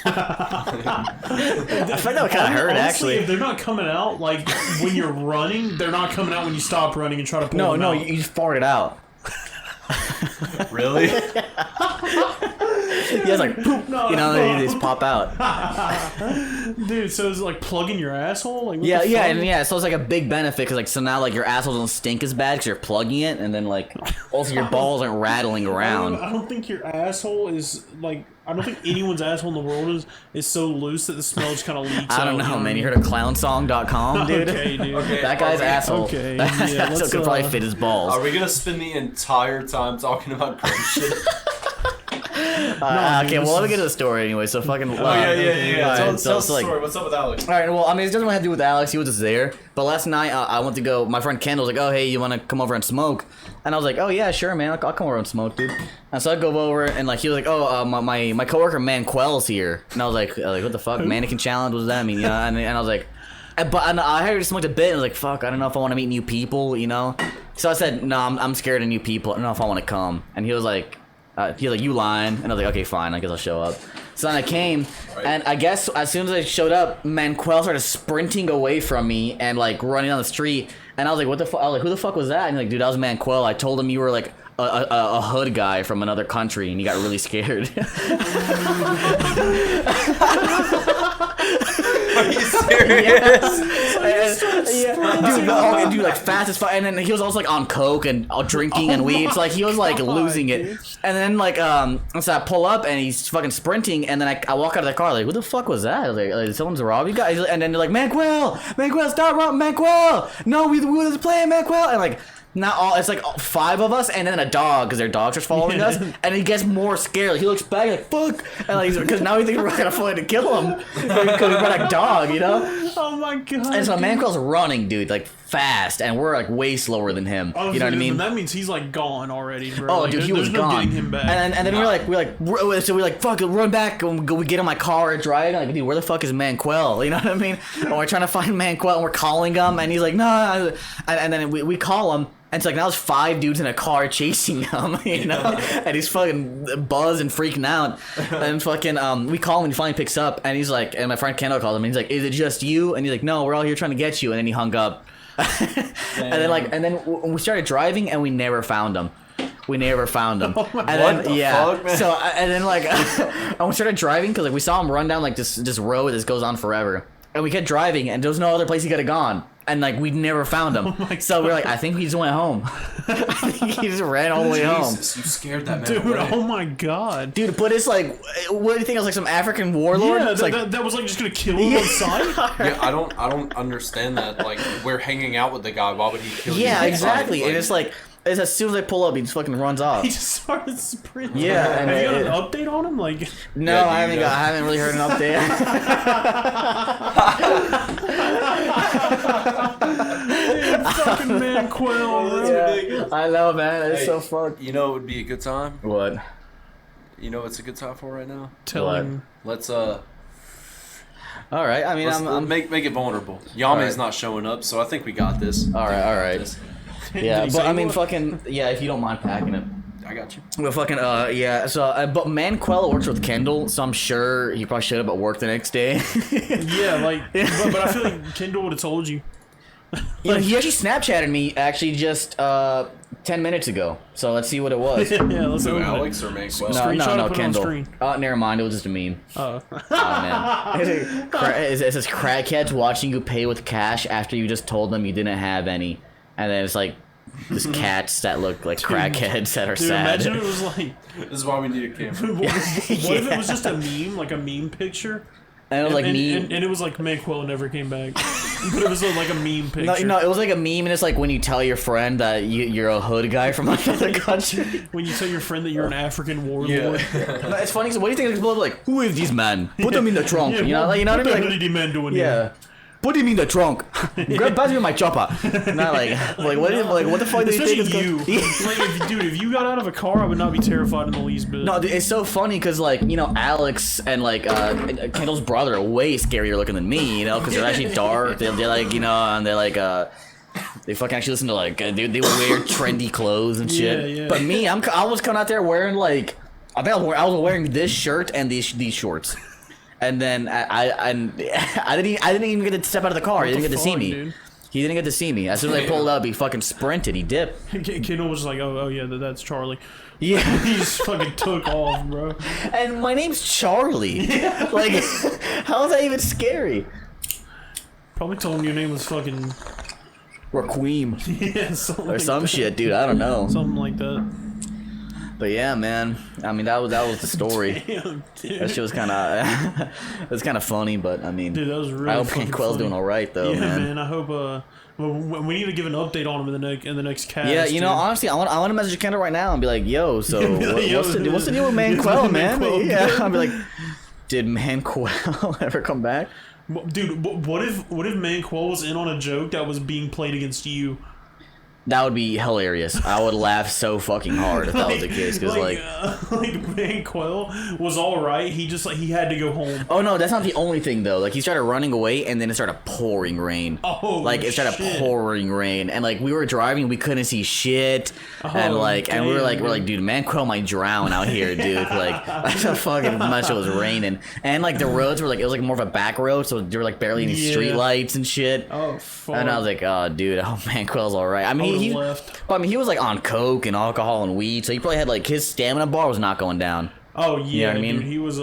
I think that would kind of hurt Honestly, actually. if they're not coming out like when you're running, they're not coming out when you stop running and try to pull No, them no, out. you just fart it out. Really? Yeah, it's like poop. No, You know, no. they just pop out. Dude, so is it like plugging your asshole? Like, what Yeah, the yeah, fuck? and yeah. So it's like a big benefit because like so now like your asshole doesn't stink as bad because you're plugging it, and then like also your balls aren't rattling around. I don't think your asshole is like. I don't think anyone's asshole in the world is so loose that the smell just kind of leaks out. I don't know, you man. what You I heard of clownsong.com, dude? Okay, dude. Okay. That guy's asshole. Okay, That guy's yeah, asshole let's, could probably fit his balls. Are we gonna spend the entire time talking about gross shit? Okay, well, let me get to the story anyway. So fucking. Oh yeah. Alright, Tell so us the like- story. What's up with Alex? All right, well, I mean, it doesn't have to do with Alex. He was just there. But last night, I went to go. My friend Kendall was like, "Oh, hey, you want to come over and smoke?" And I was like, "Oh yeah, sure, man. I'll come over and smoke, dude." And so I go over, and like he was like, "Oh, my coworker Manquel's here," and I was like, "What the fuck? Mannequin challenge? What does that mean?" You know? And I was like, and I already smoked a bit, and I was like, "Fuck, I don't know if I want to meet new people," you know? So I said, "No, I'm scared of new people. I don't know if I want to come." And he was like, "You lying?" And I was like, "Okay, fine. I guess I'll show up." So then I came, and I guess as soon as I showed up, Manquel started sprinting away from me and like running down the street. And I was like, "What the fuck?" I was like, "Who the fuck was that?" And he's like, "Dude, that was Manquel. I told him you were like a hood guy from another country, and he got really scared." Are you serious? Dude, like fast as fuck. And then he was also like on coke and drinking and weed. It's like he was like losing it. And then like so I pull up and he's fucking sprinting. And then I walk out of the car like, "What the fuck was that?" I was like someone's robbing you guys. And then they're like, Manquel, stop robbing Manquel. No, we was playing Manquel. And like Not all. It's like 5 of us, and then a dog, because their dogs are following us, and he gets more scared. He looks back like fuck, and like because now he thinks we're gonna find to kill him because we brought a dog, you know. Oh my god. And so Manquil's running, dude, like fast, and we're like way slower than him. Oh, you know what I mean? That means he's like gone already, bro. Oh, like, dude, he was no gone. getting him back. And then we're like, fuck it, run back, and we get in my car and drive. Like, dude, where the fuck is Manquil? You know what I mean? And we're trying to find Manquil, and we're calling him, and he's like, no, and then we call him. And it's like now there's 5 dudes in a car chasing him, you know, and he's fucking buzzed and freaking out. And fucking we call him and he finally picks up, and he's like, and my friend Kendall calls him, and he's like, "Is it just you?" And he's like, "No, we're all here trying to get you." And then he hung up. and then we started driving, and we never found him. We never found him. Oh my and then fuck, man? So and then like, and we started driving because like we saw him run down like this road that goes on forever, and we kept driving, and there was no other place he could have gone. And like we never found him, so we're like, I think he just went home. I think he just ran all the way home. Jesus, you scared that man Dude, away. oh my god. Dude, but it's like, what do you think? It was like some African warlord? Yeah, It's like, that was like just gonna kill him on sight. Yeah, I don't understand that. Like, we're hanging out with the guy. Why would he kill you? yeah, on exactly. sight? And it's like, as soon as they pull up, he just fucking runs off. He just started sprinting. Yeah, and have you got it- an update on him? Like, No, Yeah, I dude, haven't really heard an update. fucking Manquil. That's ridiculous. I know, man. It's Hey, so fucked. You know, it would be a good time. What? You know, what's a good time for right now. Telling. Let's All right. I mean, I'm make it vulnerable. Yame's Alright. not showing up, so I think we got this. all right. This. Yeah, Did he but say I mean, what? fucking yeah. If you don't mind packing it. I got you. But fucking yeah. So but Manquil works with Kendall, so I'm sure he probably showed up at work the next day. Yeah, like, but I feel like Kendall would have told you. You know, he actually Snapchatted me actually just 10 minutes ago. So let's see what it was. Yeah, let's So open it. Alex or Manquil? No, Screenshot no, and no, put it on Kendall. screen. Never mind. It was just a meme. Oh. Oh man. It says crackheads watching you pay with cash after you just told them you didn't have any, and then it's like just cats that look like crackheads that are Dude, sad. imagine it was like, This is why we need a camera. what if it was just a meme, like a meme picture? And it was like and, meme. and it was like Manquil never came back. But it was like a meme No, picture. no, it was like a meme, and it's like when you tell your friend that you're a hood guy from another country. When you tell your friend that you're an African warlord. Yeah. No, it's funny. So what do you think? People are like, who is these men? Put them in the trunk. Yeah, You know, like, you know what I what mean? the hell Like, did the man doing yeah. Put him in the trunk. Grab pass me my chopper. Not like what the fuck do you Especially think? you. Like, if you got out of a car, I would not be terrified in the least bit. No, dude, it's so funny because like you know Alex and like Kendall's brother are way scarier looking than me. You know, because they're actually dark. They're like you know, and they're like they fucking actually listen to like they wear trendy clothes and shit. Yeah, yeah. But me, I was coming out there wearing like I think I was wearing this shirt and these shorts. And then I didn't even get to step out of the car. He didn't get to see fuck, me. dude? He didn't get to see me. As soon as I pulled up, he fucking sprinted. He dipped. Kendall was just like, oh yeah, that's Charlie. Yeah. He just fucking took off, bro. And my name's Charlie. Like, how is that even scary? Probably told him your name was fucking Raquim. yeah, something Or like some that. shit, dude. I don't know. Something like that. But yeah, man. I mean, that was the story. Damn, dude. That shit was kind of funny, but I mean, Dude, that was really I hope fucking Quill's funny. doing all right though, Yeah, man. I hope. Well, we need to give an update on him in the next cast. Yeah, you know, dude. honestly, I want to message Kendall right now and be like, "Yo, so Be like, yo, what's the deal with Manquil, man?" Manquil Yeah, good? I'll be like, "Did Manquil ever come back?" Dude, what if Manquil was in on a joke that was being played against you? That would be hilarious. I would laugh so fucking hard if that was the case, because like Manquil was all right. He just he had to go home. oh no, that's not the only thing though. Like he started running away, and then it started pouring rain. Oh, like it started shit. pouring rain, and like we were driving, we couldn't see shit, and Oh, like and we were damn, like, dude, Manquil might drown out here, dude. Like that's how fucking much it was raining, and like the roads were like it was like more of a back road, so there were like barely any Yeah. street lights and shit. Oh fuck! And I was like, oh, dude, I hope Manquil's all right. I mean, would've he, left. but I mean, he was like on coke and alcohol and weed, so he probably had like his stamina bar was not going down. oh yeah, what I mean? dude, he was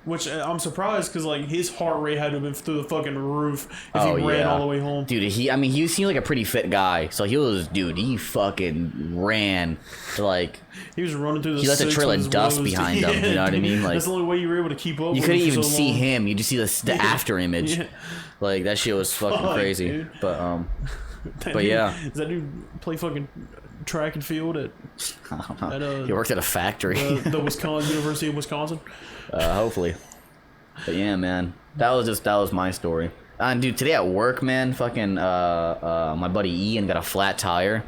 which I'm surprised because like his heart rate had to have been through the fucking roof if Oh, he ran yeah. all the way home. Dude, he seemed like a pretty fit guy, so he fucking ran to like. He was running through the. He left a six trail with of his dust woes. behind him, you know what I dude. mean? Like- that's the only way you were able to keep up. You with couldn't him for even so see long. him. You just see the after image. Yeah. Like that shit was fucking Fuck, crazy. dude. But But yeah. Does that dude play fucking track and field at I don't know. He works at a factory. the University of Wisconsin? Hopefully. But yeah, man. That was my story. And dude, today at work, man, fucking my buddy Ian got a flat tire.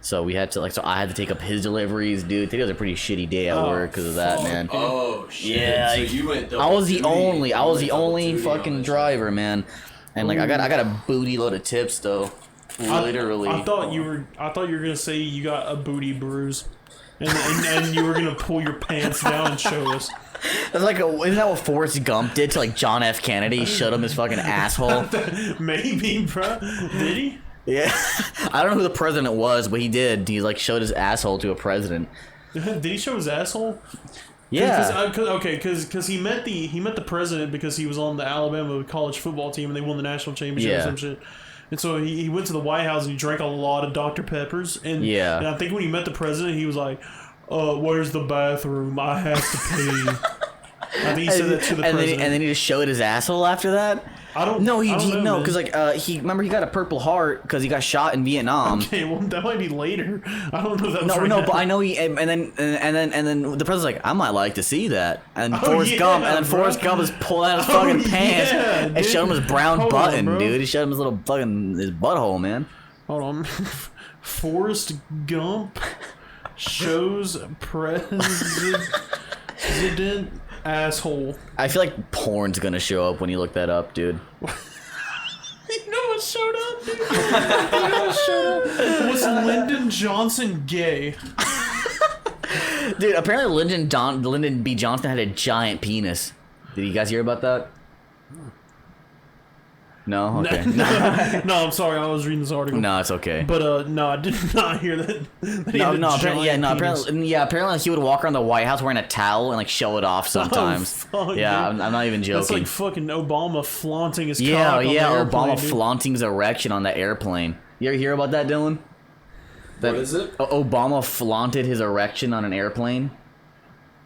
So we had to I had to take up his deliveries, dude. Today was a pretty shitty day at work because of that, man. Oh shit! Yeah, so you went. I was the only fucking driver, man. And like I got a booty load of tips though, literally. I thought you were gonna say you got a booty bruise, and you were gonna pull your pants down and show us. That's like isn't that what Forrest Gump did to like John F. Kennedy? He showed him his fucking asshole. Maybe, bro. Did he? Yeah, I don't know who the president was, but he did. He like showed his asshole to a president. Did he show his asshole? Yeah. Because he met the president because he was on the Alabama college football team and they won the national championship or some shit. And so he went to the White House and he drank a lot of Dr. Peppers. And I think when he met the president, he was like, "Where's the bathroom? I have to pee." I think he said that to the president. And then he just showed his asshole after that. I don't know, because he got a Purple Heart because he got shot in Vietnam. Okay, well that might be later. I don't know that. But I know he and then the president's like, I might like to see that. And Forrest Gump is pulling out his fucking pants and showed him his brown button, dude. He showed him his little fucking his butthole, man. Hold on, Forrest Gump shows president asshole. I feel like porn's gonna show up when you look that up, dude. You know what showed up, dude? Was Lyndon Johnson gay? Dude, apparently Lyndon B. Johnson had a giant penis. Did you guys hear about that? No? Okay. No, I'm sorry. I was reading this article. No, it's okay. But no, I did not hear that. Apparently he would walk around the White House wearing a towel and like show it off sometimes. Oh, fuck, yeah, I'm not even joking. That's like fucking Obama flaunting his cock on the Obama airplane, flaunting his erection on the airplane. You ever hear about that, Dylan? What is it? Obama flaunted his erection on an airplane.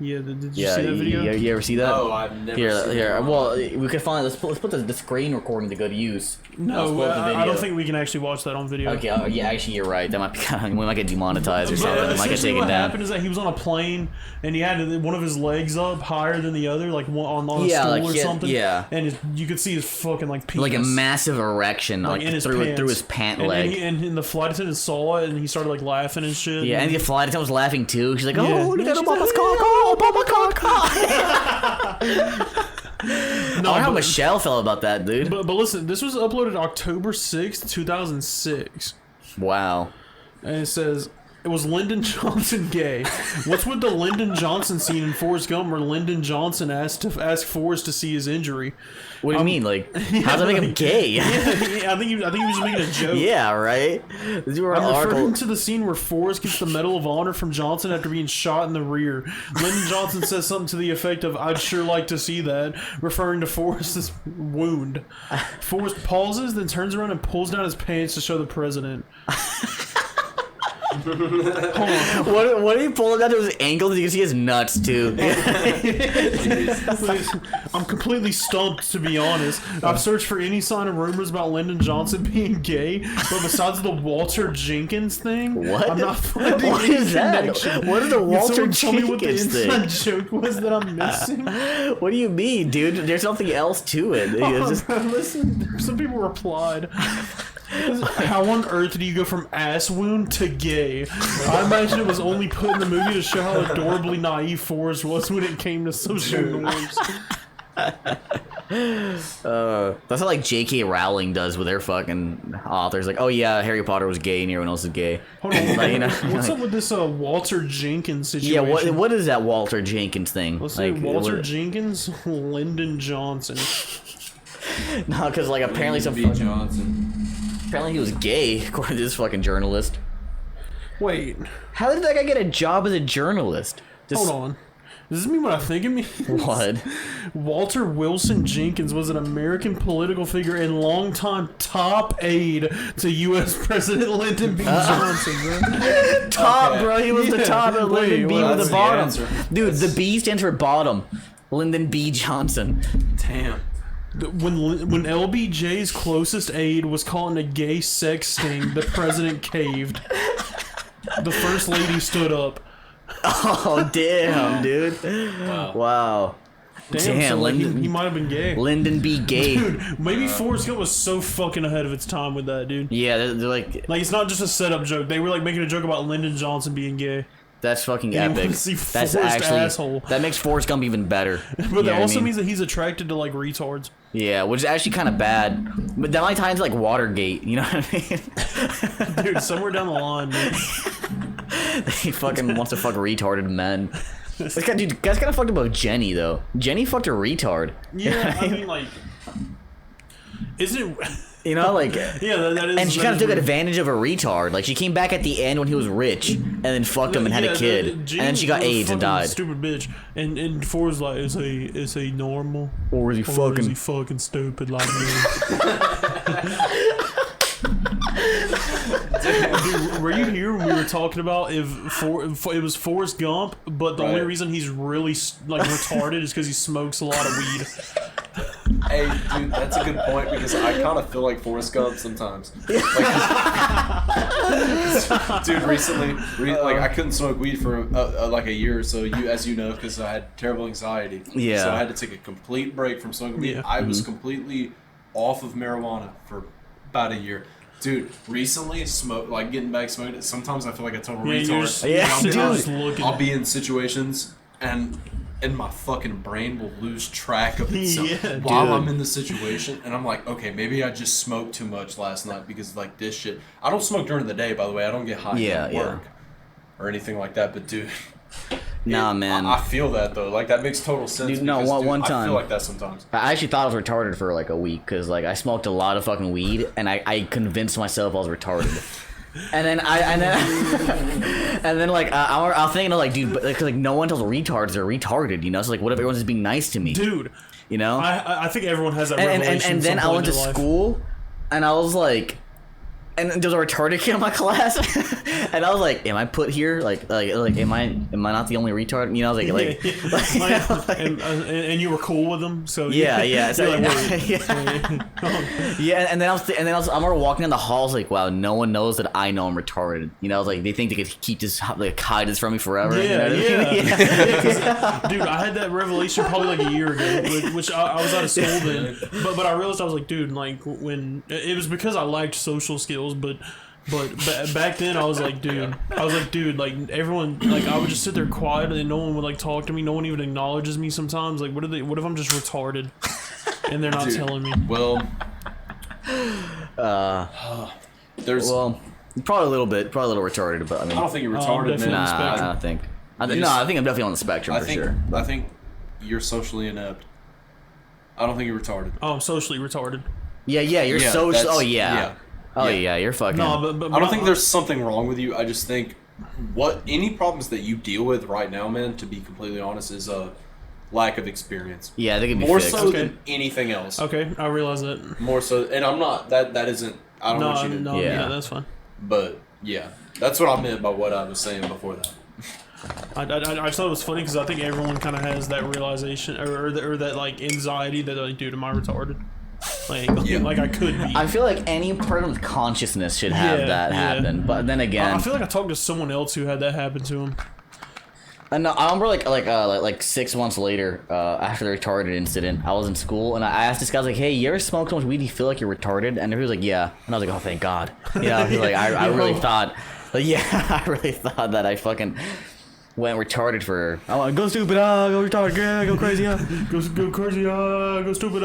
Yeah, did you see that video? You ever see that? No, I've never seen it. Well, we could find. Let's put the screen recording to good use. No, I don't think we can actually watch that on video. Okay, actually, you're right. That might be we might get demonetized or something. We might get taken what down. happened is that he was on a plane and he had one of his legs up higher than the other, like on a stool or something. Yeah, and you could see his fucking like penis. Like a massive erection, like through his pant leg. And the flight attendant saw it and he started like laughing and shit. Yeah, and the flight attendant was laughing too. She's like, "Oh, look at Obama's cock! Oh, Obama cock!" I wonder how Michelle felt about that, dude. But listen, this was uploaded October 6th, 2006. Wow. And it says, it was Lyndon Johnson gay. What's with the Lyndon Johnson scene in Forrest Gump where Lyndon Johnson asked Forrest to see his injury? What do you mean? Like, how's that make him gay? I think he was just making a joke. Yeah, right? I'm referring to the scene where Forrest gets the Medal of Honor from Johnson after being shot in the rear. Lyndon Johnson says something to the effect of, "I'd sure like to see that," referring to Forrest's wound. Forrest pauses, then turns around and pulls down his pants to show the president. Hold on. What did he pull down to his ankles? You can see his nuts too. I'm completely stumped, to be honest. I've searched for any sign of rumors about Lyndon Johnson being gay, but besides the Walter Jenkins thing, what? I'm not finding what any is that? connection. What is the Walter Jenkins thing? Tell me what the inside thing? joke was that I'm missing. What do you mean, dude? There's something else to it. Listen, some people replied. How on earth do you go from ass wound to gay? I imagine it was only put in the movie to show how adorably naive Forrest was when it came to social norms. That's how like J.K. Rowling does with their fucking authors. Like, oh yeah, Harry Potter was gay and everyone else is gay. Hold on, like, what's up with this Walter Jenkins situation? Yeah, what is that Walter Jenkins thing? Let's say Walter Jenkins, Lyndon Johnson. No, because like apparently apparently he was gay, according to this fucking journalist. Wait. How did that guy get a job as a journalist? Hold on. Does this mean what I think it means? What? Walter Wilson Jenkins was an American political figure and longtime top aide to U.S. President Lyndon B. Johnson, bro. Top, bro. He was the top and Lyndon B was the bottom. Answer. Dude, the B stands for bottom. Lyndon B. Johnson. Damn. When LBJ's closest aide was caught in a gay sex sting, the president caved. The first lady stood up. Oh damn, dude! Wow. Damn, so like he might have been gay. Lyndon B. Gay. Dude, maybe Forrest Gump was so fucking ahead of its time with that, dude. Yeah, they're like it's not just a setup joke. They were like making a joke about Lyndon Johnson being gay. That's fucking epic. That's actually asshole. That makes Forrest Gump even better. But that also means that he's attracted to like retards. Yeah, which is actually kind of bad. But that might tie into like Watergate. You know what I mean? Dude, somewhere down the line, dude. He fucking wants to fuck retarded men. This guy, dude, guy's kind of fucked up with Jenny though. Jenny fucked a retard. Yeah, I mean, like, isn't it? You know, like, yeah, that is. And she kind of took advantage of a retard. Like, she came back at the end when he was rich, and then fucked him and had a kid, and then she got AIDS and died. Stupid bitch. And Ford's like, is he normal, or is he fucking stupid like me? Dude, were you here when we were talking about if it was Forrest Gump, but the only reason he's really like retarded is because he smokes a lot of weed? Hey, dude, that's a good point because I kind of feel like Forrest Gump sometimes. Like, dude, recently, like I couldn't smoke weed for like a year or so. As you know, because I had terrible anxiety. Yeah. So I had to take a complete break from smoking weed. Yeah. I was completely off of marijuana for about a year. Dude, recently, getting back smoking, sometimes I feel like a total retard. I'll be in situations and my fucking brain will lose track of itself while I'm in the situation, and I'm like, okay, maybe I just smoked too much last night because like this shit. I don't smoke during the day, by the way. I don't get high at work or anything like that. But dude, nah, man, I feel that though. Like that makes total sense. Dude, no, one time I feel like that sometimes. I actually thought I was retarded for like a week because like I smoked a lot of fucking weed, and I convinced myself I was retarded. And then I'm thinking like, dude, but like no one tells retards they're retarded, you know? So like, what if everyone's just being nice to me, dude? You know? I think everyone has that revelation. And then I went to school, and I was like, and there was a retarded kid in my class, and I was like, am I put here? Like, am I not the only retard? You know, I was like, and you were cool with them, so yeah. So, yeah, and then I'm walking down the halls like, wow, no one knows that I know I'm retarded. You know, I was like, they think they could keep this like hide this from me forever. Yeah, you know dude, I had that revelation probably like a year ago, which I was out of school then, but I realized I was like, dude, like when it was because I lacked social skills. But back then I was like, dude, like everyone, like I would just sit there quiet and no one would like talk to me. No one even acknowledges me sometimes. Like, what if I'm just retarded and they're not telling me? Well, there's probably a little retarded, but I mean, I don't think you're retarded, man. Nah, I don't think. I think I'm definitely on the spectrum for sure. I think you're socially inept. I don't think you're retarded. Oh, I'm socially retarded. Yeah, you're social. Oh yeah. Oh yeah, you're fucking. No, but I don't think there's something wrong with you. I just think any problems that you deal with right now, man, to be completely honest, is a lack of experience. Yeah, I think it'd be more fixed. so than anything else. Okay, I realize that. More so, and I'm not that isn't. I don't want you to. No, yeah, that's fine. But yeah, that's what I meant by what I was saying before that. I just thought it was funny because I think everyone kind of has that realization or that like anxiety that like, dude, am I retarded? Like I could be. I feel like any part of consciousness should have that happen, but then again, I feel like I talked to someone else who had that happen to him. And I remember like 6 months later, after the retarded incident, I was in school and I asked this guy, I was like, "Hey, you ever smoke so much weed? Do you feel like you're retarded?" And he was like, "Yeah." And I was like, "Oh, thank God." You know, I was like, I really thought, I really thought that I fucking went retarded for. I want to go stupid, go retarded, go crazy, go crazy, go stupid,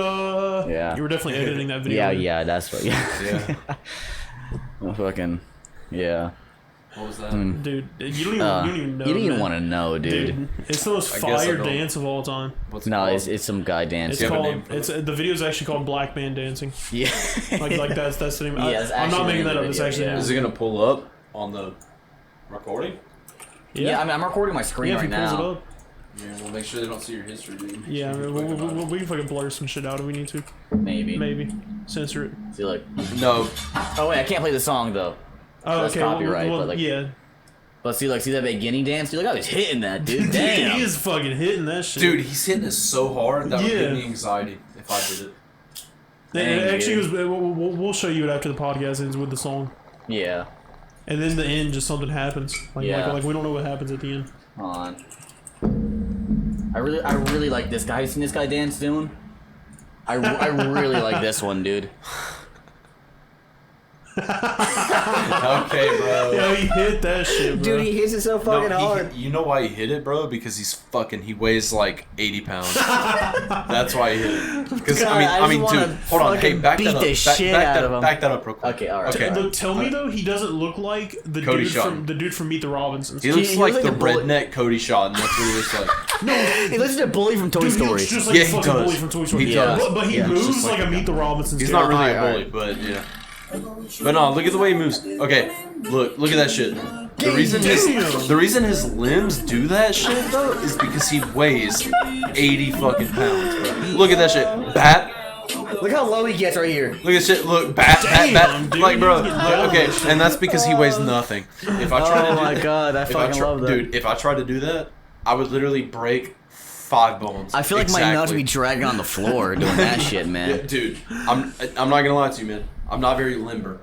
Yeah. You were definitely editing that video. Yeah, that's what. Yeah. Fucking, yeah. What was that? Dude, you don't even know. You don't even want to know, dude. It's the most fire dance of all time. What's it called? It's some guy dancing. The video is actually called Black Man Dancing. Yeah. like that's the name. Yeah, I'm not making that up. It's actually. Is it gonna pull up on the recording? Yeah, I mean, I'm recording my screen right now. Pulls it up. Yeah, well, make sure they don't see your history, dude. Yeah, I mean, we can fucking blur some shit out if we need to. Maybe. Censor it. See, like. No. Oh wait, I can't play the song though. Oh, that's okay. Copyright, but like. Yeah. But see that beginning dance? You're like, I was hitting that, dude. Damn. He is fucking hitting that shit. Dude, he's hitting it so hard that would give me anxiety if I did it. Actually, we'll show you it after the podcast ends with the song. Yeah. And then the end, just something happens. Like we don't know what happens at the end. Hold on. I really like this guy. You seen this guy dance doing? I really like this one, dude. Okay, bro. Yeah, he hit that shit, bro. Dude, he hits it so fucking hard. You know why he hit it, bro? Because he weighs like 80 pounds. That's why he hit it. Because I mean, dude, hold on. Hey, back that up. Back that up real quick. Okay, all right. Okay. Look, tell me though, he doesn't look like the dude from Meet the Robinsons. He looks like the redneck Cody Shaw, and that's what he looks like. No, he looks like a bully from Toy Story. He looks just like Yeah, a he fucking does. bully from Toy Story. He does. But he moves like a Meet the Robinsons. He's not really a Alright, bully, but yeah. But no, look at the way he moves. Okay, look at that shit. The reason his limbs do that shit though is because he weighs 80 fucking pounds, bro. Look at that shit. Bat. Look how low he gets right here. Look at shit. Look, bat. Dude, Like, bro. he's Look, okay, and that's because he weighs nothing. If I tried to do my god, I fucking love that. Dude, if I tried to do that, I would literally break 5 bones. I feel like my nuts would be dragging on the floor doing that shit, man. Yeah, dude, I'm not gonna lie to you, man. I'm not very limber.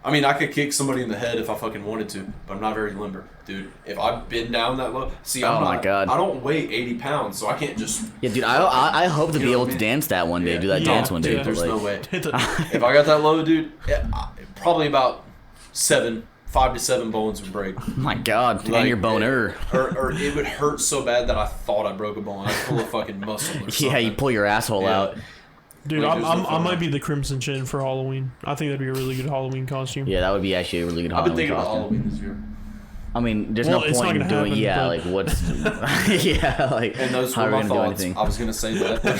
I mean, I could kick somebody in the head if I fucking wanted to, but I'm not very limber, dude. If I've been down that low, see, my god, I don't weigh 80 pounds, so I can't just. Yeah, dude, I hope to be able to dance that one day, do that dance one day. Dude, there's like, no way. If I got that low, dude, probably about 5 to 7 bones would break. Oh my god, Like, and your boner. Or it would hurt so bad that I thought I broke a bone. I'd pull a fucking muscle or something. Yeah, you pull your asshole out. Dude, Like, I might be the Crimson Chin for Halloween. I think that'd be a really good Halloween costume. Yeah, that would be actually a really good I've been Halloween thinking about costume. Halloween this year. I mean, there's Well, no it's point not in gonna doing. happen, Yeah, but- like what's? Yeah, like. And those how were are we my gonna do thoughts. anything? I was gonna say that. I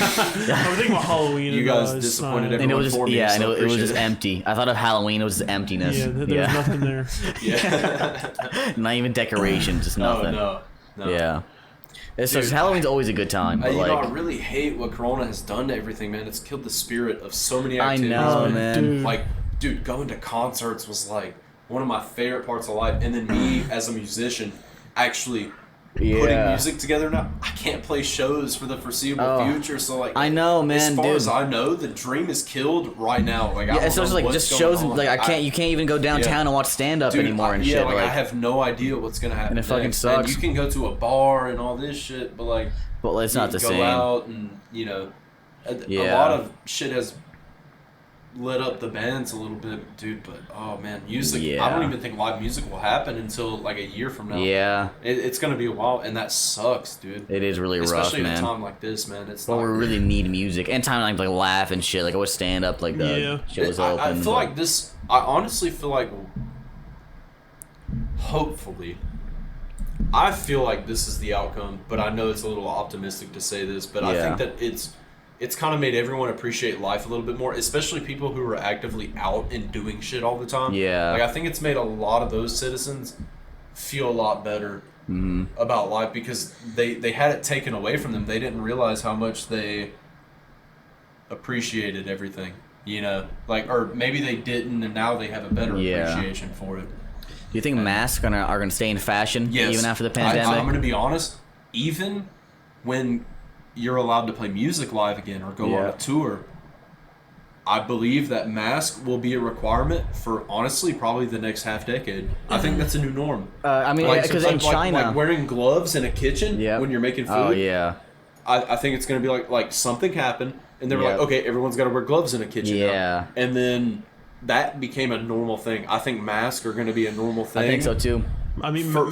was thinking about Halloween. You and, guys it's disappointed not- And it was for just me, yeah, so and it was appreciate just it. empty. I thought of Halloween, it was just emptiness. Yeah, there was nothing there. Yeah. Not even decoration, just nothing. No. Yeah. It's Dude, just Halloween's always a good time, but You like know, I really hate what Corona has done to everything, man. It's killed the spirit of so many I activities. know, man. Dude. Like, dude, going to concerts was like one of my favorite parts of life. And then me as a musician actually putting music together now. I can't play shows for the foreseeable future, so like I know, man, as far dude. as I know, the dream is killed right now. Like, I Yeah, don't so it's know like what's just going shows on. like you can't even go downtown and watch stand up Dude, anymore and yeah, shit. like, Like, I have no idea what's gonna happen. And it fucking next. sucks. And you can go to a bar and all this shit, but like, but it's not the go same. out and a lot of shit has lit up the bands a little bit, dude. But oh man, music. Yeah. I don't even think live music will happen until like a year from now. Yeah, it's gonna be a while, and that sucks, dude. it is really Especially rough, at man. a time like this, man. It's Well, not we really need music and time to like laugh and shit. Like I would stand up like the shows open. I feel like this. I honestly feel like, hopefully, I feel like this is the outcome. But I know it's a little optimistic to say this. But I think that it's kind of made everyone appreciate life a little bit more, especially people who are actively out and doing shit all the time. Yeah. Like I think it's made a lot of those citizens feel a lot better about life because they had it taken away from them. They didn't realize how much they appreciated everything. Like, or maybe they didn't, and now they have a better appreciation for it. Do you think masks are gonna stay in fashion even after the pandemic? I'm gonna be honest. Even when you're allowed to play music live again or go on a tour, I believe that mask will be a requirement for honestly probably the next half decade. I think that's a new norm. I mean, because in China, like wearing gloves in a kitchen when you're making food. Oh yeah. I think it's gonna be like something happened, and they were like, okay, everyone's got to wear gloves in a kitchen now. And then that became a normal thing. I think masks are gonna be a normal thing. I think so too. I mean, for a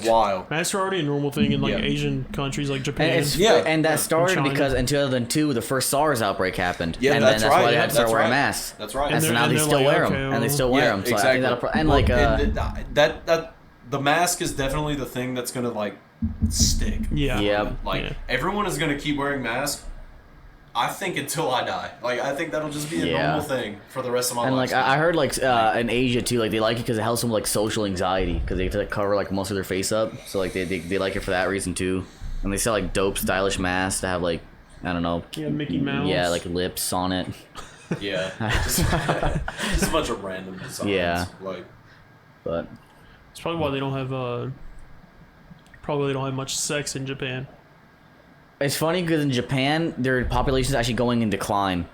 while. Masks are already a normal thing in like Asian countries like Japan. And that started China. because in 2002 the first SARS outbreak happened. Yeah, and that's then that's right. why they had to start That's wearing right. masks. That's right. And so now they still wear them, and they still wear them. So exactly. I think that'll Well, and that the mask is definitely the thing that's gonna like stick. Yeah. Everyone is gonna keep wearing masks. I think until I die. Like I think that'll just be a normal thing for the rest of my and life. like I heard like in Asia too, like they like it because it helps them with like social anxiety because they have to like cover like most of their face up. So like they like it for that reason too. And they sell like dope stylish masks to have like I don't know. Yeah, Mickey Mouse. Yeah, like lips on it. Yeah. Just a bunch of random designs. Yeah. Like. But it's probably why they don't have probably they don't have much sex in Japan. it's funny because in Japan their population is actually going in decline.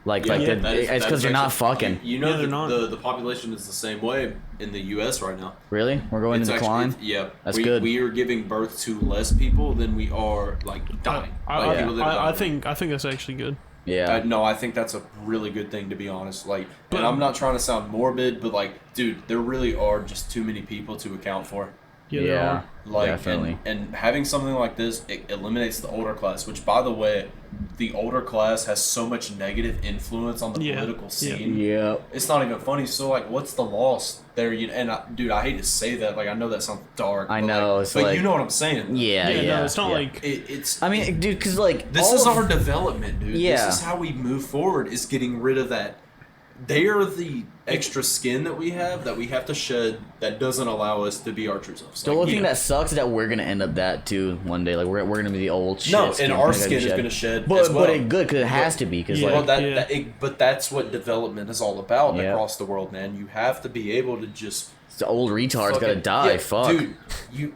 Like Yeah, like yeah, the, it's because they're not fucking. You know, Yeah, they're not. the population is the same way in the U.S. right now. Really, we're going It's to decline. yeah, That's we, good. We are giving birth to less people than we are like dying. Like, people that are I dying. think that's actually good. Yeah. No, I think that's a really good thing, to be honest. Like, and I'm not trying to sound morbid, but like, dude, there really are just too many people to account for. Yeah, they are. Like, definitely. and having something like this, it eliminates the older class. Which, by the way, the older class has so much negative influence on the Yeah, political yeah. scene. Yeah. It's not even funny. So, like, what's the loss there? Dude, I hate to say that. Like, I know that sounds dark. I but, know, like, it's but like- you know what I'm saying. Yeah. Yeah, Yeah. no, it's not yeah. like It's. I mean, dude, because like This all is of- our development, dude. Yeah. This is how we move forward, is getting rid of that. They are the extra skin that we have to shed that doesn't allow us to be our true selves. The only thing that sucks is that we're gonna end up that too one day. Like we're gonna be the old shit. No, skin and our thing that skin we is shed. going to shed But as well. but it good because it has to be because Yeah. Well, like but that's what development is all about Yep. across the world, man. You have to be able to just the old retard's gotta fucking- die. yeah, Fuck. dude. You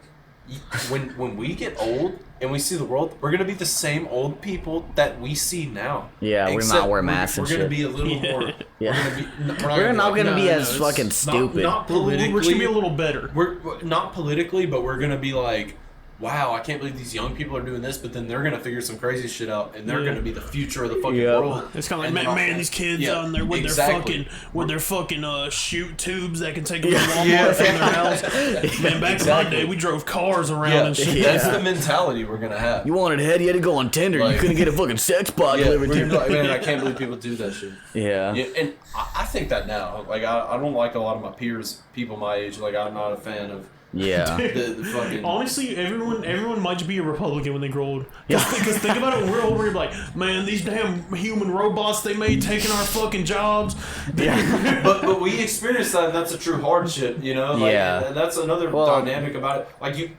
when we get old and we see the world, we're gonna be the same old people that we see now. Yeah, we're Except not wear masks and We're gonna shit. be a little more. Yeah. We're not gonna no, be no, as it's fucking not- stupid. Not we're just gonna be a politically. little better. We're not politically, but we're gonna be like, wow, I can't believe these young people are doing this. But then they're gonna figure some crazy shit out, and they're Yeah. gonna be the future of the fucking Yep. world. It's kind of like, And man, they're man, not- these kids Yeah, on there with exactly. their fucking shoot tubes that can take them to Walmart Yeah. from their house. Man, back in my Exactly. day, we drove cars around Yeah, and shit. that's the mentality we're gonna have. You wanted head, you had to go on Tinder. Like- you couldn't get a fucking sex bot Yeah, delivered we're to gonna you. be like, man, I can't believe people do that shit. Yeah. Yeah, and I think that now. Like, I don't like a lot of my peers, people my age. Like, I'm not a fan of Yeah. the fucking. Honestly, everyone might just be a Republican when they grow old. Yeah. Because think about it, when we're older, you're like, man, these damn human robots they made taking our fucking jobs. Yeah. But we experienced that, and that's a true hardship, you know. Like, Yeah. and that's another Well- dynamic about it. Like you,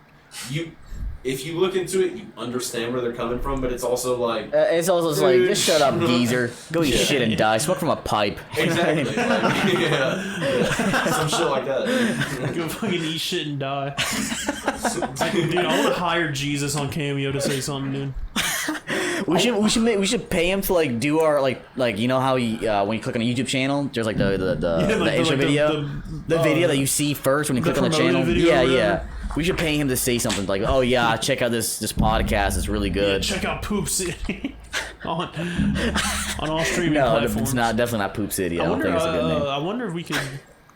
if you look into it, you understand where they're coming from. But it's also like It's also just like, Dude. just shut up, geezer. Go eat Yeah. shit and die. Smoke from a pipe. exactly, like, yeah, some shit like that. Go fucking eat shit and die. Dude, I want to hire Jesus on Cameo to say something, dude. We should pay him to like do our like you know how you, when you click on a YouTube channel there's like the like intro the- video the video that you see first when you the click on the promoted channel video or yeah whatever. we should pay him to say something like oh yeah check out this podcast it's really good Check out Poop City on all streaming no platforms. it's not definitely not Poop City I I don't wonder. think it's a good name I wonder if we could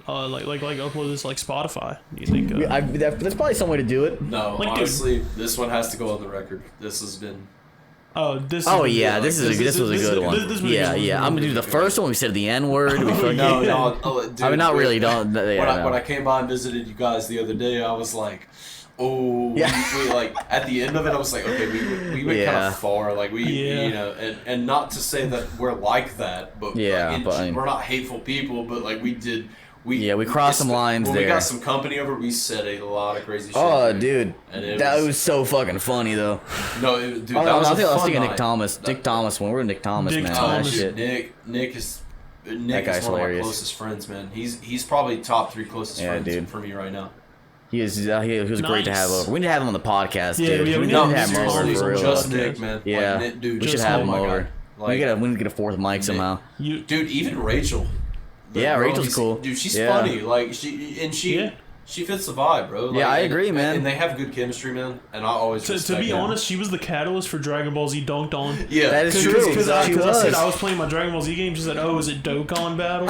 like upload this like Spotify. Do you think? that's probably some way to do it No, Like, dude. honestly, this one has to go on the record. This has been. This. oh is- yeah this was a good one this was a yeah good yeah one. I'm gonna do the first one we said the N word we fucking No, no, dude, I mean not really don't When yeah, when no. I came by and visited you guys the other day, I was like, oh, Yeah. we like at the end of it, I was like, okay, we went kind Yeah. of far, like Yeah. you know, and not to say that we're like that, but Yeah, like, but I mean- we're not hateful people, but like we crossed some lines when there. we got some company over, we said a lot of crazy shit. oh dude. dude And it that was so fucking funny though no, dude, Oh, that was I a think I was fun thinking Nick night. Thomas. Dick Thomas. When we're Nick Thomas, Dick man, Thomas. that shit. Nick is guy's one of hilarious. my closest friends, man. He's probably top 3 closest Yeah, friends dude. for me right now. He was great to have Nice. over. We need to have him on the podcast, Yeah, dude. yeah, we we need know, to have him over seriously, for real. Just Okay. Nick, man. Yeah, Like, Nick, dude, we should just- have oh him my over. God. Like, we need to get a fourth mic somehow. You. dude, even Rachel. The Yeah, girl Rachel's he's- cool. Dude, she's Yeah. funny. Like Yeah. she fits the vibe, bro. Like, Yeah, I and- agree, man. And they have good chemistry, man. And I always To respect be that. honest, she was the catalyst for Dragon Ball Z Dunked On. Yeah, That is true. Because I She said was. I was playing my Dragon Ball Z game. She said, "Oh, is it Dokkan Battle?"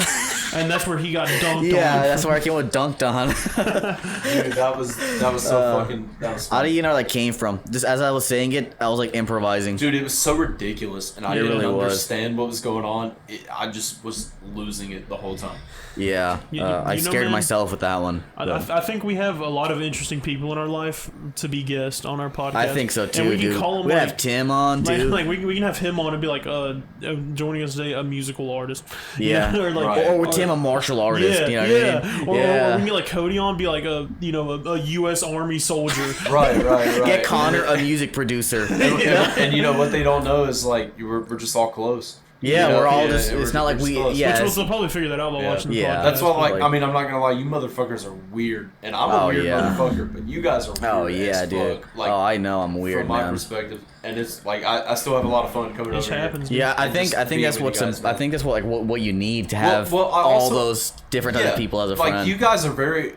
And that's where he got dunked Yeah, on. that's where I came with dunked on. dude, that was so fucking. That was How funny. do you know where that came from? Just as I was saying it, I was like improvising. Dude, it was so ridiculous, and I It didn't really was. understand what was going on. I just was losing it the whole time. Yeah, You- I you know, scared man, myself with that one. I think we have a lot of interesting people in our life to be guests on our podcast. I think so too, and we dude. can call them we like, have Tim on too. like we can have him on and be like, joining us today, a musical artist. Yeah. or like, Right. or with Tim, a martial artist. Yeah, you know what yeah. I mean? Or we Yeah. can get like Cody on, be like a U.S. Army soldier. Right. Get Connor, a music producer. And you know what they don't know is like we're just all close. Yeah, we're all yeah, just. yeah, It's not like we're we. just- Yeah, Which they'll probably figure that out by watching the Yeah. podcast. That's why, like, like- I mean, I'm not gonna lie, you motherfuckers are weird, and I'm a Oh, weird yeah. motherfucker, but you guys are weird Oh yeah, as dude. fuck. Like, Oh, I know I'm weird, from my man. perspective, and it's like I still have a lot of fun coming It over happens. Yeah, I And think just being that's with what's you guys, I man. think that's what like what you need to have well, I all also- those different here. other people as a like, friend. you guys are very.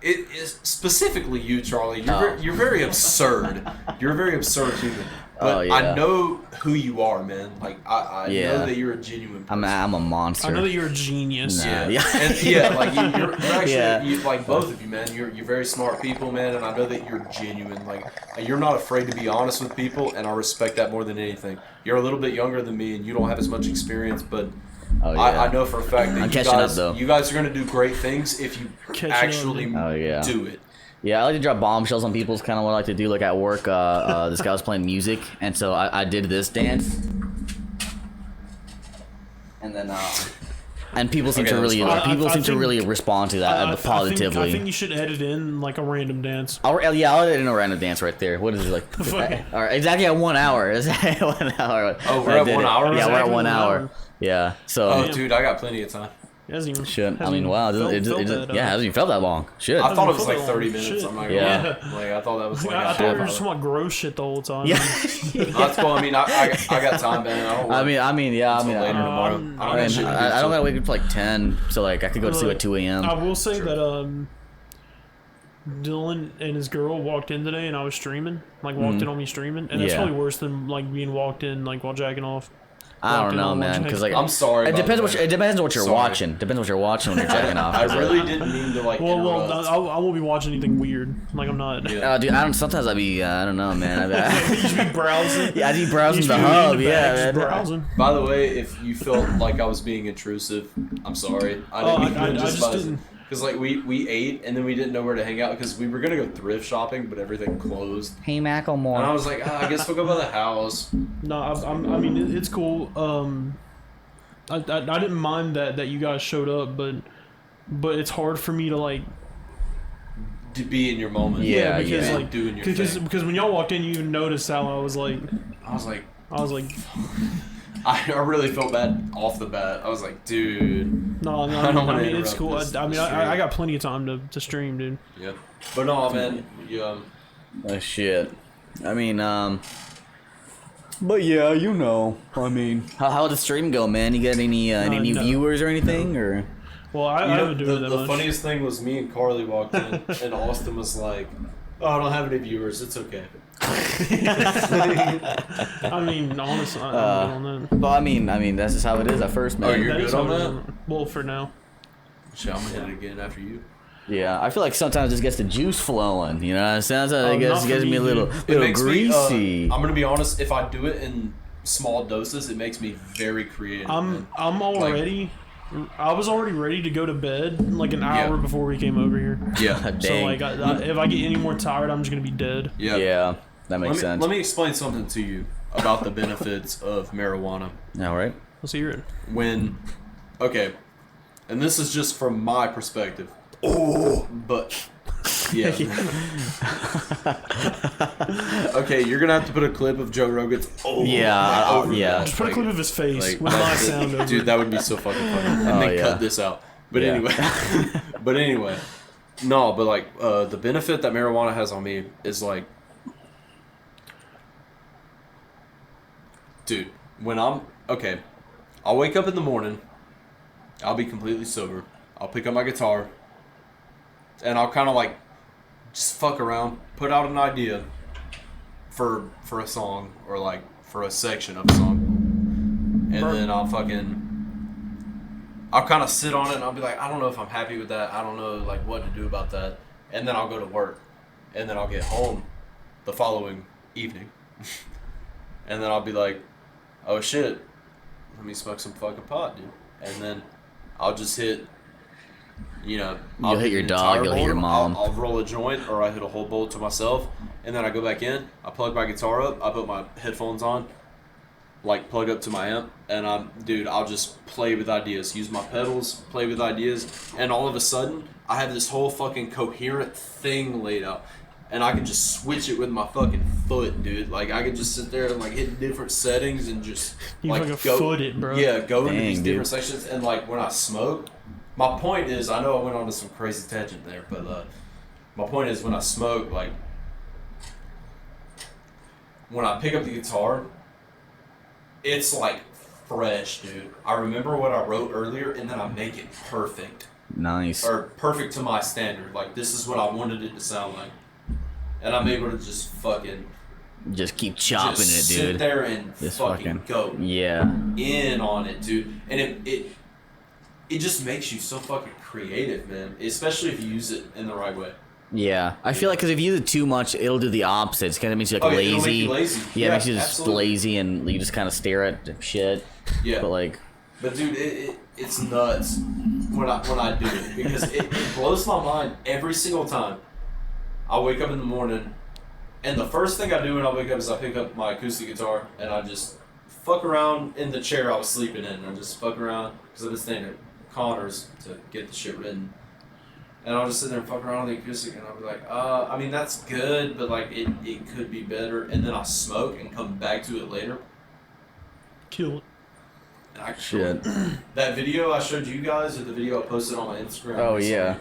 It is specifically you, Charlie. You're very absurd. You're a very absurd human. But Oh, yeah. I know who you are, man. Like I Yeah. know that you're a genuine person. I'm a monster. I know that you're a genius. Nah. Yeah, Yeah. and yeah, like you're actually, Yeah. like both of you, man. You're very smart people, man, and I know that you're genuine. Like you're not afraid to be honest with people, and I respect that more than anything. You're a little bit younger than me, and you don't have as much experience, but Oh, yeah. I know for a fact that I'm you catching up, guys, though. you guys are gonna do great things if you Catching up, actually dude. Oh, yeah. do it. Yeah, I like to drop bombshells on people. It's kind of what I like to do. Like at work, this guy was playing music, and so I did this dance, and then and people seem Okay, to that's really fine. people I seem to think- really respond to that positively. I think you should edit in like a random dance. I'll edit in a random dance right there. What is it like? Fuck. All right, exactly at 1 hour. 1 hour. Oh, we're I at did 1 it. hour? Yeah, we're at Exactly 1 1 hour. hour. Yeah. So Oh, dude, I got plenty of time. It hasn't even, shit. I hasn't mean, even wow. felt that, Yeah, it hasn't even felt that long. Shit. I thought it was feel like that 30 long. minutes. Shit. I'm not gonna Yeah. lie. Like I thought that was like I a thought we half were hour. just talking about gross shit the whole time. Yeah. That's cool. I mean, I got time, man. I don't. I work mean, yeah. I until mean, later I- tomorrow. I'm- I I don't got shit to do. don't till- gotta wake up till like 10, so like I could go to sleep at 2 a.m. I will say Sure. that Dylan and his girl walked in today, and I was streaming, like walked in on me streaming, and that's Yeah. probably worse than like being walked in like while jacking off. I walked don't in know, on man, one because jack. like I'm sorry. it by the depends way. it depends on what you're Sorry. watching. Depends what you're watching when you're jacking off. I really didn't mean to like Well, interrupt. I won't be watching anything weird. Like I'm not. Yeah. Dude, sometimes I'd be, I don't know, man. You should be browsing. Yeah, I'd be browsing You the should be hub, in the yeah, back, just man. browsing. By the way, if you felt like I was being intrusive, I'm sorry. I Oh, didn't I mean to just didn't. Because like we ate and then we didn't know where to hang out because we were gonna go thrift shopping, but everything closed. Hey, And I Macklemore. was like, I guess we'll go by the house. No, I mean it's cool. I didn't mind that you guys showed up, but it's hard for me to like. To be in your moment. Yeah, because yeah. like Doing your because thing. because when y'all walked in, you noticed how I was like, I was like, I really felt bad off the bat. I was like, dude. no, I don't wanna I mean it's interrupt cool. this- I mean this I stream. got plenty of time to stream, dude. Yeah. But no, man. You, Oh, shit. I mean, but yeah, you know. I mean, how'd the stream go, man? You got any new no. viewers or anything, or? Well, I you know, haven't doing it that the much. funniest thing was me and Carly walked in, and Austin was like, "Oh, I don't have any viewers. It's okay." I mean, honestly, I'm good on that. Well, I mean, that's just how it is at first, man. Oh, you're That is good on how it that? is. Well, for now. Shit, I'm gonna hit it again after you. Yeah, I feel like sometimes it just gets the juice flowing. You know, what I'm saying? Sometimes it not gets, for gets me me, a little, dude. It little makes greasy. me. I'm gonna be honest. If I do it in small doses, it makes me very creative. man. I'm already. I was already ready to go to bed like an hour Yeah. before we came over here. Yeah. So Dang. like, if I get any more tired, I'm just gonna be dead. Yeah. Yeah, that makes sense. Let me explain something to you about the benefits of marijuana. All right. Let's hear it. When, okay, and this is just from my perspective. Oh, but yeah. Okay, you're gonna have to put a clip of Joe Rogan's. Oh, Yeah, over yeah. that. Just put a clip of his face Like, with my sound over. dude, that would be so fucking funny. And Oh, then yeah. cut this out. But Yeah. anyway, no, but like the benefit that marijuana has on me is like, dude, when I'm okay, I'll wake up in the morning, I'll be completely sober, I'll pick up my guitar, and I'll kind of like just fuck around, put out an idea for a song or like for a section of a song, and then I'll kind of sit on it and I'll be like, I don't know if I'm happy with that. I don't know like what to do about that. And then I'll go to work, and then I'll get home the following evening, and then I'll be like, oh shit, let me smoke some fucking pot, dude. And then I'll just hit, You'll I'll hit your an dog, entire you'll hit your bowl, mom. I'll roll a joint, or I hit a whole bowl to myself, and then I go back in, I plug my guitar up, I put my headphones on, like plug up to my amp, and I'll just play with ideas, use my pedals, play with ideas, and all of a sudden, I have this whole fucking coherent thing laid out. and I could just switch it with my fucking foot, dude. Like I could just sit there and like hit different settings and just You like fucking go, foot it, bro. yeah, go into Dang, these dude. different sections. And like when I smoke, my point is, I know I went on to some crazy tangent there, but my point is when I smoke, like when I pick up the guitar, it's like fresh, dude. I remember what I wrote earlier, and then I make it perfect. Nice. Or perfect to my standard. Like, this is what I wanted it to sound like. And I'm able to just fucking... Just keep chopping just it, dude. sit there and Just fucking go Yeah. in on it, dude. And it just makes you so fucking creative, man. Especially if you use it in the right way. Yeah. I feel like because if you use it too much, it'll do the opposite. It's kind of makes you like Oh, yeah, lazy. it'll make you lazy. Yeah, it makes you just absolutely. lazy and you just kind of stare at shit. Yeah. But like... But dude, it's nuts when I do it because it blows my mind every single time. I wake up in the morning, and the first thing I do when I wake up is I pick up my acoustic guitar and I just fuck around in the chair I was sleeping in. I just fuck around because I've been staying at Connor's to get the shit written. And I'll just sit there and fuck around on the acoustic, and I'll be like, I mean that's good, but like it could be better. And then I'll smoke and come back to it later. Kill it. Actually, that video I showed you guys, or the video I posted on my Instagram. Oh, recently, yeah.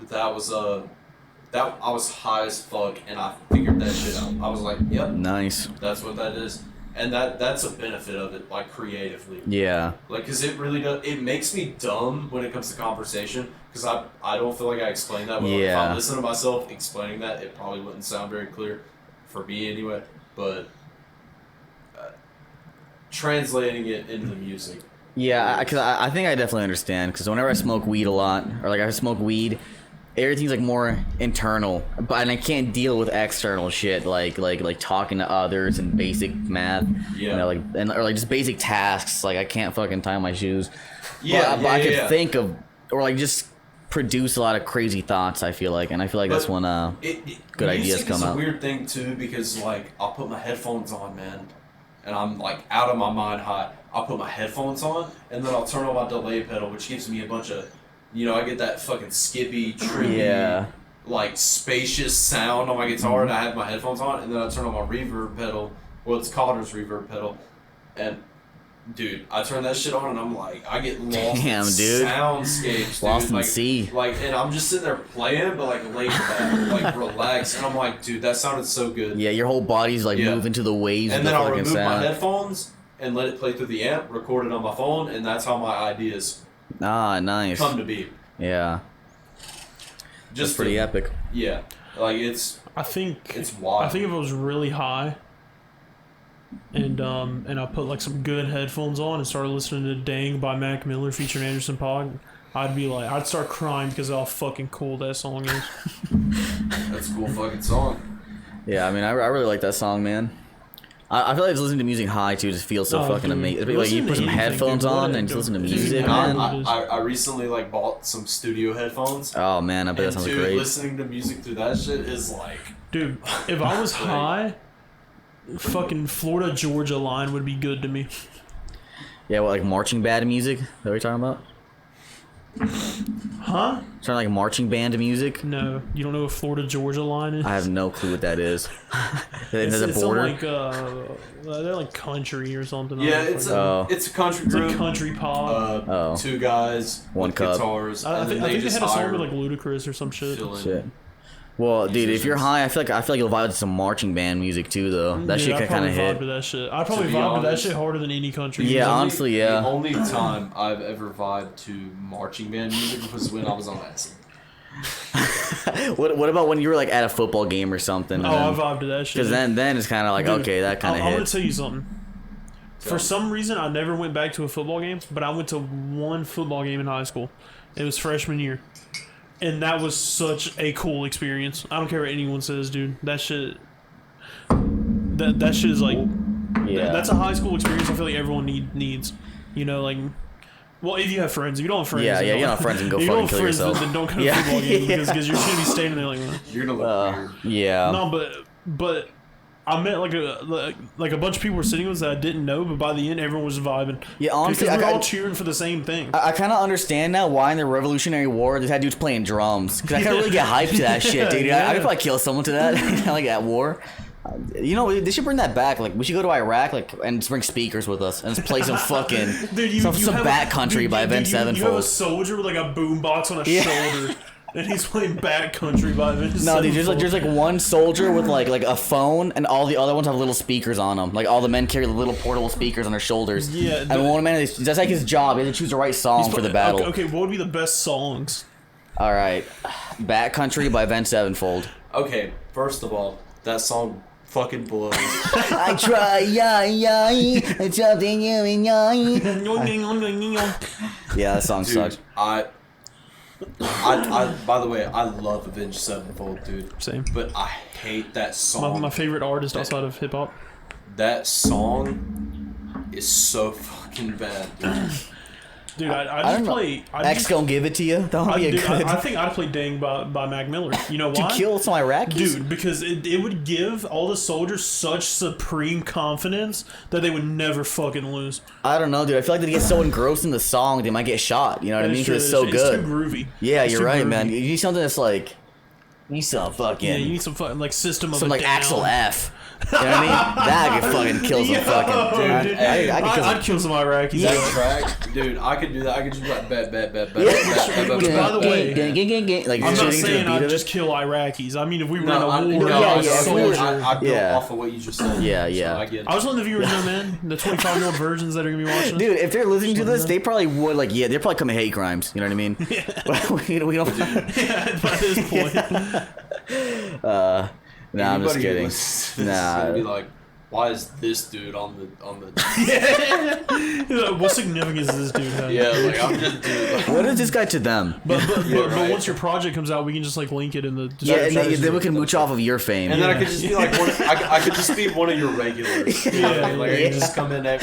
That was that I was high as fuck, and I figured that shit out. I was like, yep, Nice. that's what that is, and that's a benefit of it, like creatively. Yeah. Like, cause it really does. It makes me dumb when it comes to conversation, cause I don't feel like I explain that well. If Yeah. I listen to myself explaining that, it probably wouldn't sound very clear, for me anyway. But translating it into the music. Yeah, because I think I definitely understand. Because whenever I smoke weed a lot, or like I smoke weed, everything's like more internal, and I can't deal with external shit like talking to others and basic math. Yeah. You know, or like just basic tasks. Like I can't fucking tie my shoes. Yeah, but I could yeah. think of, or like just produce a lot of crazy thoughts. I feel like, and I feel like that's But when good ideas come Music is out. a weird thing too, because like I'll put my headphones on, man, and I'm like out of my mind high. I'll put my headphones on, and then I'll turn on my delay pedal, which gives me a bunch of, I get that fucking skippy, trippy, Yeah. like spacious sound on my guitar, and I have my headphones on, and then I turn on my reverb pedal. Well, it's Connor's reverb pedal, and dude, I turn that shit on, and I'm like, I get lost Damn, in dude. soundscapes, dude. Lost in like, sea. Like, and I'm just sitting there playing, but like laid back, like relaxed, and I'm like, dude, that sounded so good. Yeah, your whole body's like Yeah. moving to the waves And of then the I'll fucking remove my sound. headphones and let it play through the amp, record it on my phone, and that's how my ideas Ah, nice. come to be. Yeah. Just That's pretty epic. Yeah, like it's I think wild. I think if I was really high and I put like some good headphones on and started listening to Dang by Mac Miller featuring Anderson Paak, I'd start crying because of how fucking cool that song is. That's a cool fucking song. Yeah, I mean, I really like that song, man. I feel like listening to music high too just feels so Oh, fucking dude. amazing. Like Listen you to put some anything, headphones dude. What on a- and just listen to dude, music, dude, man. I recently like bought some studio headphones. Oh man, I bet that And sounds dude, great. listening to music through that shit is like, Dude, if I was high, fucking Florida Georgia line would be good to me. Yeah, what, like marching band music? Is that what you're talking about? Huh? Sound like marching band music? No, you don't know what Florida Georgia line is? I have no clue what that is. Is It's it a some, border? like they're like country or something. yeah, I don't it's know. it's a country It's group. like country pop. Oh. Two guys, One with cup. guitars. I and think then they just had a song hire with like Ludacris or some shit. fill in. Shit. Well, dude, if you're musicians. high, I feel like you'll vibe to some marching band music too, though. That Dude, shit I can probably kind of vibe hit. to that shit. I probably be vibe to that honest- shit harder than any country. Yeah, music. honestly, yeah. The only time I've ever vibed to marching band music was when I was on acid. What about when you were like at a football game or something? Oh, I vibe to that shit. Because then it's kind of like, Dude, okay, that kind of I'm gonna hits. tell you something. For some reason, I never went back to a football game, but I went to one football game in high school. It was freshman year, and that was such a cool experience. I don't care what anyone says, dude. That shit. That shit is like. Yeah. That's a high school experience. I feel like everyone needs. You know, like. Well, if you have friends, if you don't have friends, Yeah, then yeah, don't- you don't have friends and go if you fucking don't have kill friends, yourself. Then don't go to Yeah. a football game Yeah. because you're just gonna be standing there like. You're gonna look weird. Yeah. No, but I met like a bunch of people were sitting with us that I didn't know, but by the end everyone was vibing. Yeah, honestly, because we were all cheering for the same thing. I kind of understand now why in the Revolutionary War they had dudes playing drums, because I kind of really get hyped to that shit, dude. I could probably kill someone to that, like at war. You know, they should bring that back. Like, we should go to Iraq, like, and just bring speakers with us and just play some fucking some Bat Country by Avenged Sevenfold. You have a soldier with like a boombox on his shoulder, and he's playing Bat Country by Avenged Sevenfold. No, dude, there's like one soldier with like a phone, and all the other ones have little speakers on them. Like all the men carry the little portable speakers on their shoulders. Yeah, and one man, that's like his job. He has to choose the right song for the battle. Okay, what would be the best songs? All right, Bat Country by Avenged Sevenfold. Okay, first of all, that song fucking blows. I try, it's something you and yeah, that song sucks. I by the way, I love Avenged Sevenfold, dude. Same. But I hate that song. My favorite artist outside of hip hop. That song is so fucking bad, dude. Dude, I just play. X gonna give it to you. That would be a good. I think I'd play "Dang" by Mac Miller. You know why? To kill some Iraqis, dude. Because it would give all the soldiers such supreme confidence that they would never fucking lose. I don't know, dude. I feel like they get so engrossed in the song they might get shot. You know what I mean? Because it's so good. It's too groovy. Yeah, you're right, man. You need something that's like. You need some fucking. Yeah, you need some fucking like System of a Some like Down. Axel F. You know what I mean? That could fucking kill some fucking. Dude, I'd kill some Iraqis. That track, dude, I could do that. I could just be like, bet. Which, by the way, like, I'm not saying I'd just kill Iraqis. I mean, if we were in a war, I'd go off of what you just said. Yeah. So I get it. I was letting the viewers know, man, the 25-year-old virgins that are gonna be watching. Dude, if they're listening to this, they probably would they're probably commit hate crimes. You know what I mean? we don't. Yeah, by this point. Nah, I'm just kidding. Nah. Be like, why is this dude on the What significance does this dude have? Yeah, like I'm just dude. Like, what is this guy to them? But once your project comes out, we can just like link it in the description. Yeah, and then we can mooch off of your fame. And then I could just be like I could just be one of your regulars. Yeah, like I can just come in at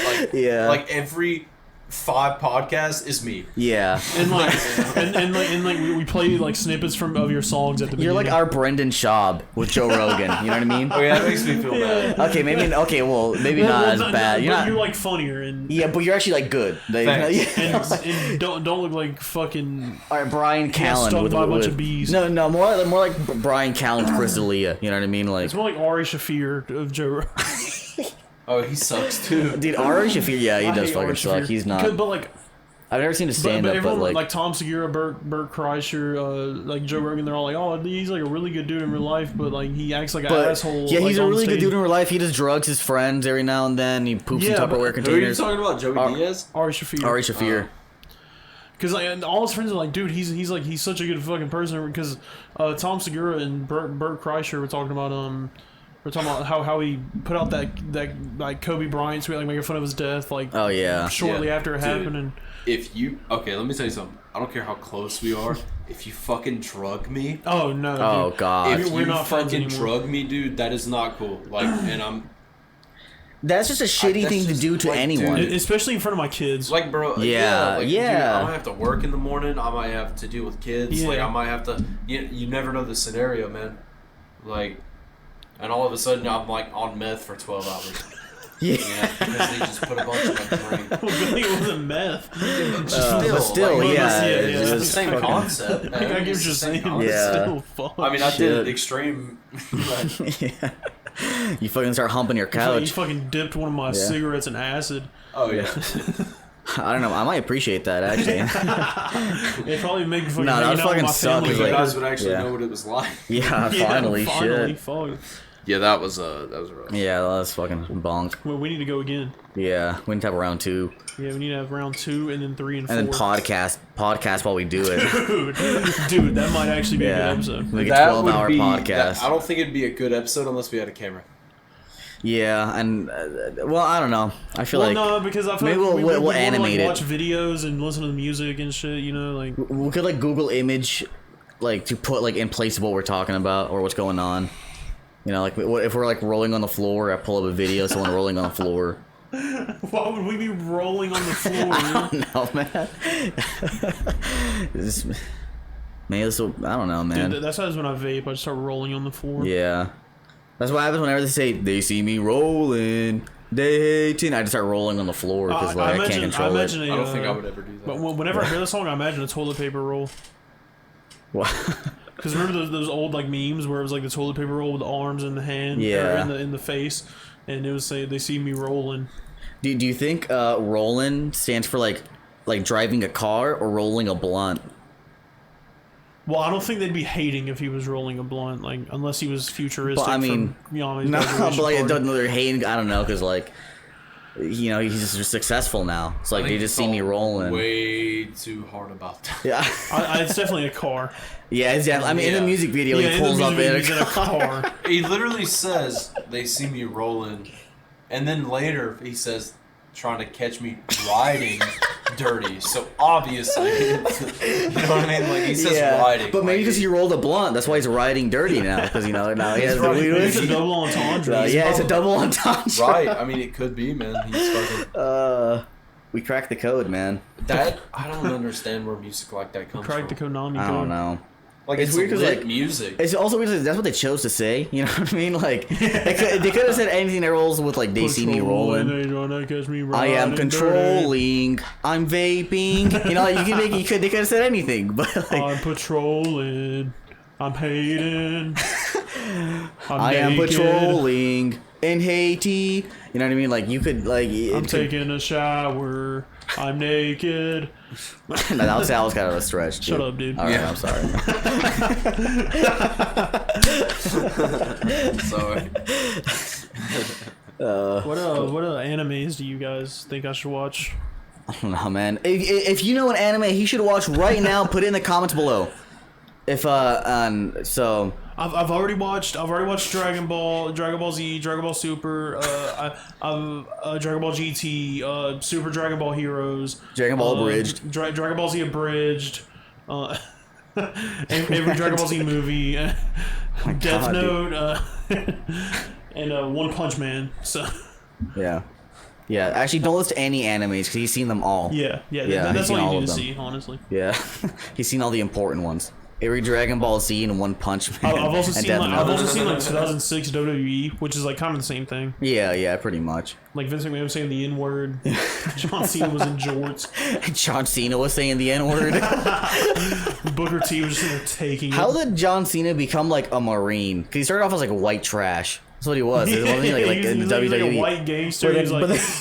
like every 5 podcasts is me. Yeah. And like and we play like snippets of your songs at the beginning. You're like our Brendan Schaub with Joe Rogan. You know what I mean? Oh yeah, that makes me feel bad. Okay, maybe not as bad. You're like funnier and but you're actually like good. And don't look like fucking. All right, Brian Callen with a bunch of bees. No, more like Brian Callen, Chris D'Elia. You know what I mean? Like it's more like Ari Shaffir of Joe Rogan. Oh, he sucks too. Dude, Ari Shaffir, yeah, he does fucking suck. He's not. But like, I've never seen a stand up, but like Tom Segura, Bert Kreischer, like Joe Rogan, they're all like, oh, he's like a really good dude in real life, but like he acts like an asshole. Yeah, he's like, a really good dude in real life. He just drugs his friends every now and then. He poops in Tupperware containers. Who are you talking about? Joey Diaz? Ari Shaffir. Ari Shaffir. Because like all his friends are like, dude, he's such a good fucking person. Because Tom Segura and Bert Kreischer were talking about we're talking about how he put out that like Kobe Bryant tweet, like making fun of his death, like shortly after it happened. And if you let me tell you something. I don't care how close we are. If you fucking drug me, oh no, oh dude. god, if you fucking drug me, dude, that is not cool. Like, and I'm. That's just a shitty thing to do to anyone, dude, especially in front of my kids. Like, bro, yeah. Dude, I might have to work in the morning. I might have to deal with kids. Yeah. Like, I might have to. You never know the scenario, man. Like. And all of a sudden, I'm like on meth for 12 hours. Yeah, because they just put a bunch in my brain. It wasn't meth. Still, yeah. It's the same concept. I get what you're saying. Yeah. Still fuck. I mean, I did extreme. Yeah. You fucking start humping your couch. You fucking dipped one of my cigarettes in acid. Oh yeah. I don't know. I might appreciate that actually. It probably make fucking. No, that would fucking suck. You guys would actually know what it was like. Yeah, finally, shit. Yeah, that was rough. Yeah, that was fucking bonk. Well, we need to go again. Yeah, we need to have round 2. Yeah, we need to have round 2 and then 3 and 4. And then podcast while we do it. Dude, that might actually be a good episode. Like a 12-hour podcast. I don't think it'd be a good episode unless we had a camera. Yeah, and well, I don't know. I feel like no, because I feel maybe like we'll animate like, watch videos and listen to the music and shit. You know, like we could like Google image, like to put like in place of what we're talking about or what's going on. You know, like if we're like rolling on the floor, I pull up a video of someone rolling on the floor. Why would we be rolling on the floor? I don't know, man. Maybe this will, I don't know, man. Dude, that's how when I vape, I just start rolling on the floor. Yeah. That's what happens whenever they say they see me rolling. They hating. I just start rolling on the floor because I can't control it. I don't think I would ever do that. But whenever I hear the song, I imagine a toilet paper roll. What? Because remember those old like memes where it was like the toilet paper roll with the arms and the hand, yeah, in the face, and it would say they see me rolling. Do you think rolling stands for like driving a car or rolling a blunt? Well, I don't think they'd be hating if he was rolling a blunt, like unless he was futuristic. But I mean, from Yami's no, but like party. they're hating. I don't know, because like, you know, he's just successful now. It's like they just see me rolling. Way too hard about that. Yeah, it's definitely a car. Yeah, it's definitely. I mean, in the music video, he pulls up in a car. He literally says they see me rolling, and then later he says trying to catch me riding dirty. So obviously, you know what I mean? Like he says riding. But maybe because he rolled a blunt, that's why he's riding dirty now. Because you know now he has the weed. It's a double entendre. It's a double entendre. Right. I mean, it could be, man. He's fucking. We cracked the code, man. That I don't understand where music like that comes from. Cracked the Konami code. I don't know. Like it's weird because like music. It's also weird because that's what they chose to say. You know what I mean? Like they could have said anything that rolls with like they see me rolling. I am controlling. Dirty. I'm vaping. You know, they could have said anything, but like, I'm patrolling. I'm hating. I am patrolling in Haiti. You know what I mean? Like you could like. I'm taking a shower. I'm naked. No, that was kind of a stretch. Dude. Shut up, dude. All right, I'm sorry. Sorry. What animes do you guys think I should watch? I don't know, man. If you know an anime he should watch right now, put it in the comments below. If so. I've already watched Dragon Ball Z, Dragon Ball Super, Dragon Ball GT, Super Dragon Ball Heroes, Dragon Ball Abridged, Dragon Ball Z Abridged, every Dragon Ball Z movie, Death Note, and One Punch Man. So yeah. Actually, don't list any animes because he's seen them all. Yeah. That's all you need to see, honestly. Yeah, he's seen all the important ones. Every Dragon Ball Z and One Punch Man. I've also seen like 2006 WWE, which is like kind of the same thing. Yeah, pretty much. Like Vince McMahon was saying the N word. John Cena was in jorts. John Cena was saying the N word. Booker T was just taking. How did John Cena become like a Marine? Because he started off as like a white trash. That's what he was. He was like in the WWE. Like a white gangster.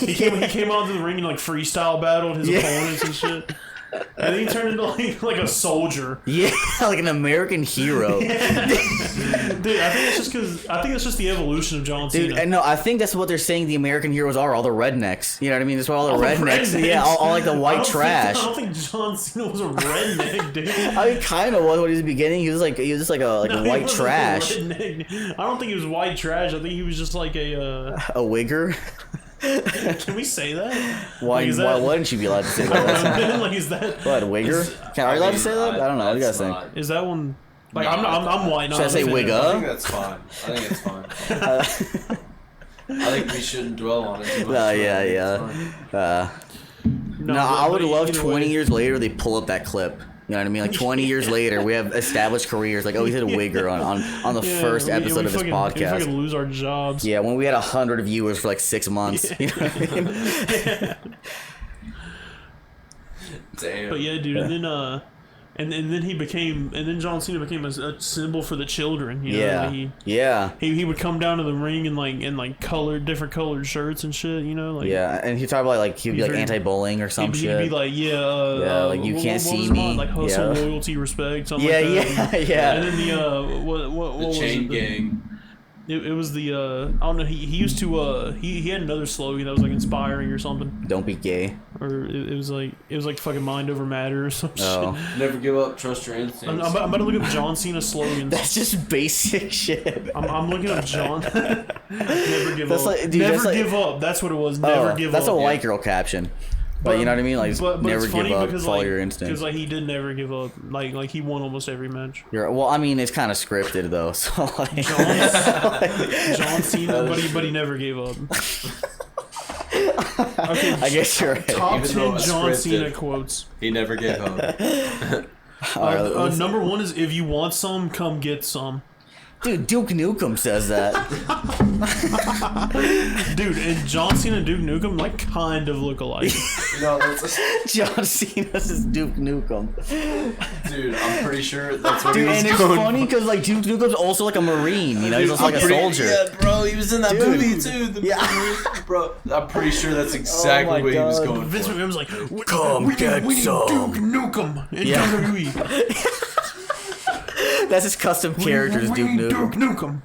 He came out to the ring and like freestyle battled his opponents and shit. And then he turned into like a soldier. Yeah, like an American hero. Dude, I think it's just the evolution of John Cena. Dude, and no, I think that's what they're saying the American heroes are, all the rednecks. You know what I mean? That's why all the rednecks. Yeah, all like the white trash. I don't think John Cena was a redneck, dude. I mean, kind of was when he was at the beginning. He was just like a white trash. I don't think he was white trash. I think he was just like a wigger. Can we say that? Why wouldn't you be allowed to say that? Like, is that what, wigger? Are you allowed to say that? I don't know. What do you guys think? Is that one? Like, I'm white. Should I say wigger? I think that's fine. I think it's fine. I think we shouldn't dwell on it too much. Yeah. No, I would love 20 years later they pull up that clip. You know what I mean? Like 20 years later, we have established careers. Like, he said wigger on the first episode of this podcast. We fucking lose our jobs. Yeah, when we had 100 viewers for like 6 months. You know what I mean? Damn. But yeah, dude, and then John Cena became a symbol for the children. You know? He would come down to the ring in different colored shirts and shit. You know, like and he'd talk about he'd be like anti-bullying or some shit. He'd be like, like you can't see me, like hustle, loyalty, respect, something like that. Yeah. And then the chain gang. It was the I don't know. He used to he had another slogan that was like inspiring or something. Don't be gay. Or it was like fucking mind over matter or some shit. Never give up. Trust your instincts. I'm about to look up John Cena slogans. That's just basic shit. I'm looking up John. Never give up. Like, dude, never give up. That's what it was. Never give up. That's a white girl caption. But you know what I mean? Like, but never it's give funny up, because, follow your instincts. Because like he did never give up. Like he won almost every match. Well, I mean, it's kind of scripted though. So like, John Cena, but he never gave up. Okay, I guess you're right. Top 10 John Cena quotes. He never gave up. Number one is, if you want some, come get some. Dude, Duke Nukem says that. Dude, and John Cena and Duke Nukem like kind of look alike. No, that's John Cena's is Duke Nukem. dude. I'm pretty sure that's what Dude, he was and it's going. funny because like Duke Nukem's also like a Marine, you know, he's also like a soldier. Yeah, bro, he was in that Dude. movie too. Bro, I'm pretty sure that's exactly what he was going Vince for. McMahon was like, Come we get need some." Duke Nukem in Yeah. WWE. That's his custom character, is We Duke need Nukem. Duke Nukem.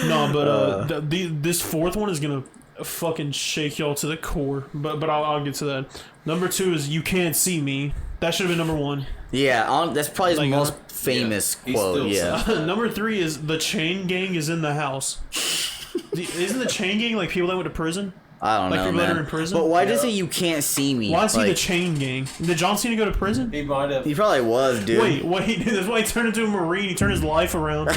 No, but this fourth one is gonna fucking shake y'all to the core. But I'll get to that. Number 2 is "You Can't See Me." That should have been number 1. Yeah, that's probably his Like, most famous he's quote. still Yeah. Number 3 is "The Chain Gang is in the house." Isn't the Chain Gang like people that went to prison? I don't Like know, people that man. are in prison? But why does it "You Can't See Me"? Why is he Like, the Chain Gang? Did John Cena go to prison? He might have. He probably was, dude. Wait, that's why he turned into a Marine. He turned his life around.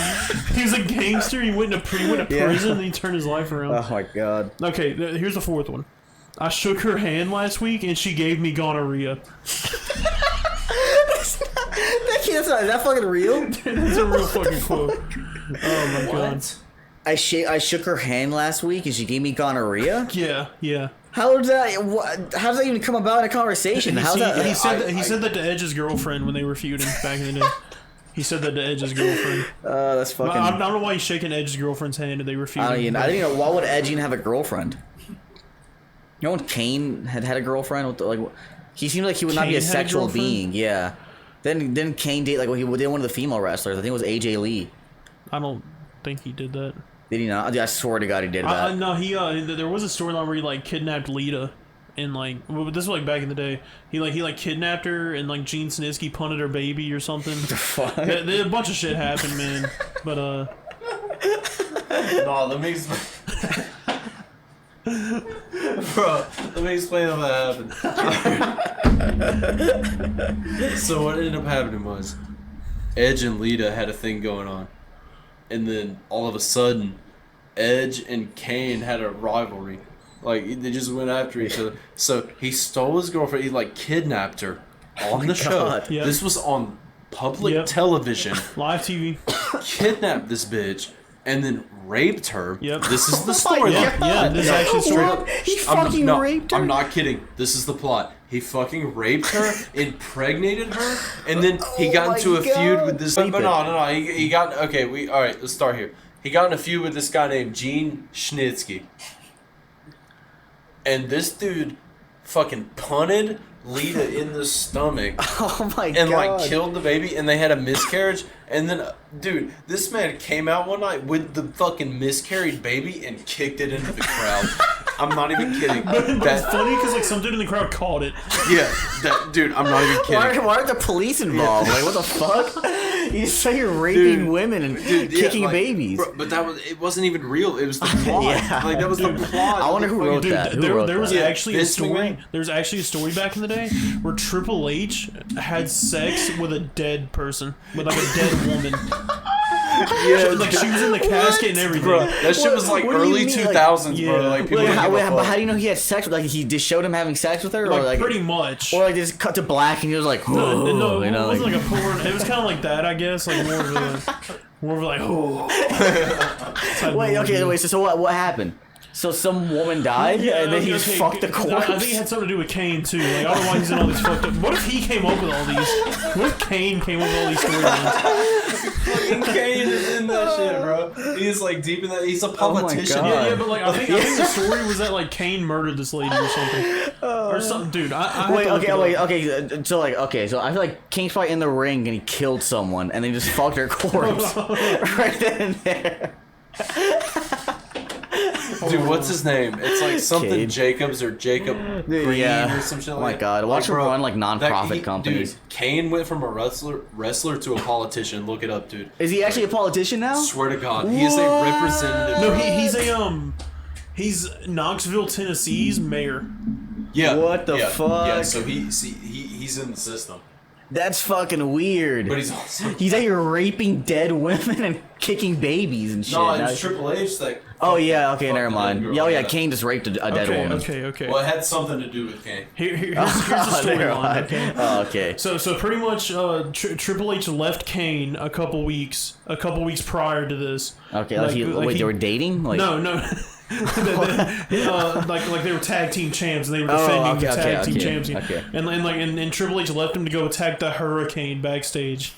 He was a gangster. He went to Yeah. prison and he turned his life around. Oh my god. Okay, here's the fourth one. "I shook her hand last week and she gave me gonorrhea." Is that fucking real? That's a real fucking quote. Oh my god. I shook her hand last week and she gave me gonorrhea. Yeah. How does that? How does that even come about in a conversation? How's that? He said that to Edge's girlfriend when they were feuding back in the day. He said that to Edge's girlfriend. That's fucking. I don't know why he's shaking Edge's girlfriend's hand and they were feuding. I don't even know. Why would Edge even have a girlfriend? You know when Kane had a girlfriend? He seemed like he would not be Kane a had a sexual girlfriend? being. Yeah. Then Kane date he did one of the female wrestlers. I think it was AJ Lee. I don't think he did that. Did he not? I swear to God he did that. No, there was a storyline where he like kidnapped Lita, and like this was like back in the day. He kidnapped her, and like Gene Snitsky punted her baby or something. Fuck. A bunch of shit happened, man. But No, let me explain. Bro, let me explain how that happened. So what ended up happening was Edge and Lita had a thing going on. And then all of a sudden, Edge and Kane had a rivalry. Like, they just went after each other. So he stole his girlfriend. He, like, kidnapped her on the show. God. Yep. This was on public Yep. television. live TV. Kidnapped this bitch and then raped her. Yep. This is the Oh my storyline. God. Yeah, this is actually straight What? up. He fucking raped her? I'm not kidding. This is the plot. He fucking raped her, impregnated her, and then he Oh got my into a feud God. with this. Rape But it. no. He got okay. All right. Let's start here. He got in a feud with this guy named Gene Snitsky, and this dude fucking punted Lita in the stomach. Oh my And God. like killed the baby, and they had a miscarriage. And then, dude, this man came out one night with the fucking miscarried baby and kicked it into the crowd. I'm not even kidding. But it's funny because like some dude in the crowd caught it. Yeah, dude, I'm not even kidding. Why aren't the police involved? Like, what the fuck? You say you're raping women and kicking like, babies. Bro, but it wasn't even real. It was the plot. Yeah. Like that was the plot. I wonder who wrote Dude, that. Who there, wrote there was that? actually a Vince story. McMahon. There was actually a story back in the day where Triple H had sex with a dead person, with like a dead woman. Yeah, Like she was in the casket and everything. bro, that shit was like what do you early mean, 2000s, like- bro. yeah. Like people Wait, didn't how, give a wait, but fuck. how do you know he had sex with? Like he just showed him having sex with her, or like pretty much. or like they just cut to black and he was like, No, oh, it you know, wasn't like a porn. It was kind of like that, I guess. Like more of like, oh. type wait, of okay, movie. wait. So what happened? So some woman died, and then he just fucked the 'cause corpse. I think it had something to do with Kane too. Like I don't know why he's in all these fucked up. What if he came up with all these? What if Kane came up with all these storylines? Fucking Kane is in that shit, bro. He's like deep in that. He's a politician. God. Yeah, but like I think the story was that like Kane murdered this lady or something, or something. Dude, I have Wait, to look okay, it up. okay. So I feel like Kane's probably in the ring and he killed someone and then just fucked her corpse right then and there. Dude, what's his name? It's like something Cade. Jacobs or Jacob Green Yeah. or some shit Oh like my God, watch him bro, run, like, non-profit companies. Dude, Kane went from a wrestler to a politician. Look it up, dude. Is he actually a politician now? Swear to God, he is a What? representative. No, he's Knoxville, Tennessee's mayor. Yeah. What the yeah, fuck? Yeah, so he's in the system. That's fucking weird. But he's also He's out here raping dead women and kicking babies and shit. no, Now- it's Triple H that. Oh yeah, okay, fucked never the mind. girl, Yeah, oh yeah, Kane just raped a dead woman. Okay. Well, it had something to do with Kane. Here's the Oh, never storyline. mind. Okay. Oh, okay. So pretty much, Triple H left Kane a couple weeks prior to this. Okay, wait, they were dating? Like, No. like they were tag team champs and they were defending the tag team champs. Okay. And Triple H left him to go attack the Hurricane backstage.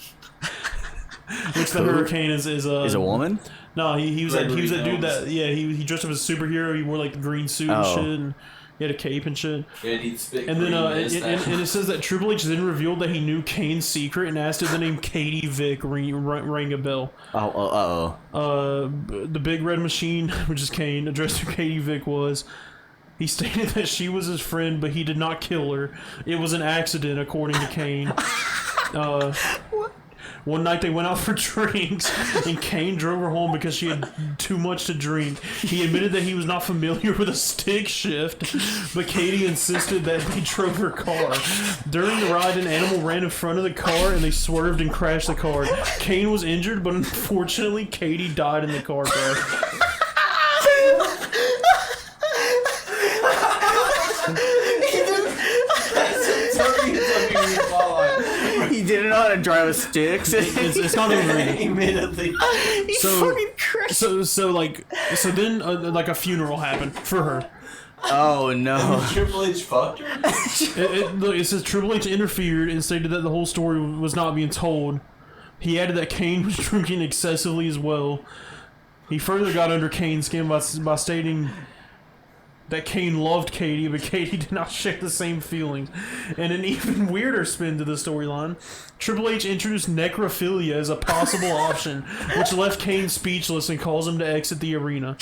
Which the Hurricane is is a woman? No, he was that dude Gregory that he dressed up as a superhero. He wore like the green suit and shit, and he had a cape and shit. Yeah, he'd spit And then green and mist it says that Triple H then revealed that he knew Kane's secret and asked if the name Katie Vick rang a bell. The Big Red Machine, which is Kane, addressed who Katie Vick was. He stated that she was his friend, but he did not kill her. It was an accident, according to Kane. One night they went out for drinks, and Kane drove her home because she had too much to drink. He admitted that he was not familiar with a stick shift, but Katie insisted that they drove her car. During the ride, an animal ran in front of the car, and they swerved and crashed the car. Kane was injured, but unfortunately, Katie died in the car crash. He didn't know how to drive a stick. It's not even He's fucking crazy. So then like a funeral happened for her. Oh no. Triple H fucked her? It says Triple H interfered and stated that the whole story was not being told. He added that Kane was drinking excessively as well. He further got under Kane's skin by stating that Kane loved Katie, but Katie did not share the same feelings. And an even weirder spin to the storyline, Triple H introduced necrophilia as a possible option, which left Kane speechless and caused him to exit the arena.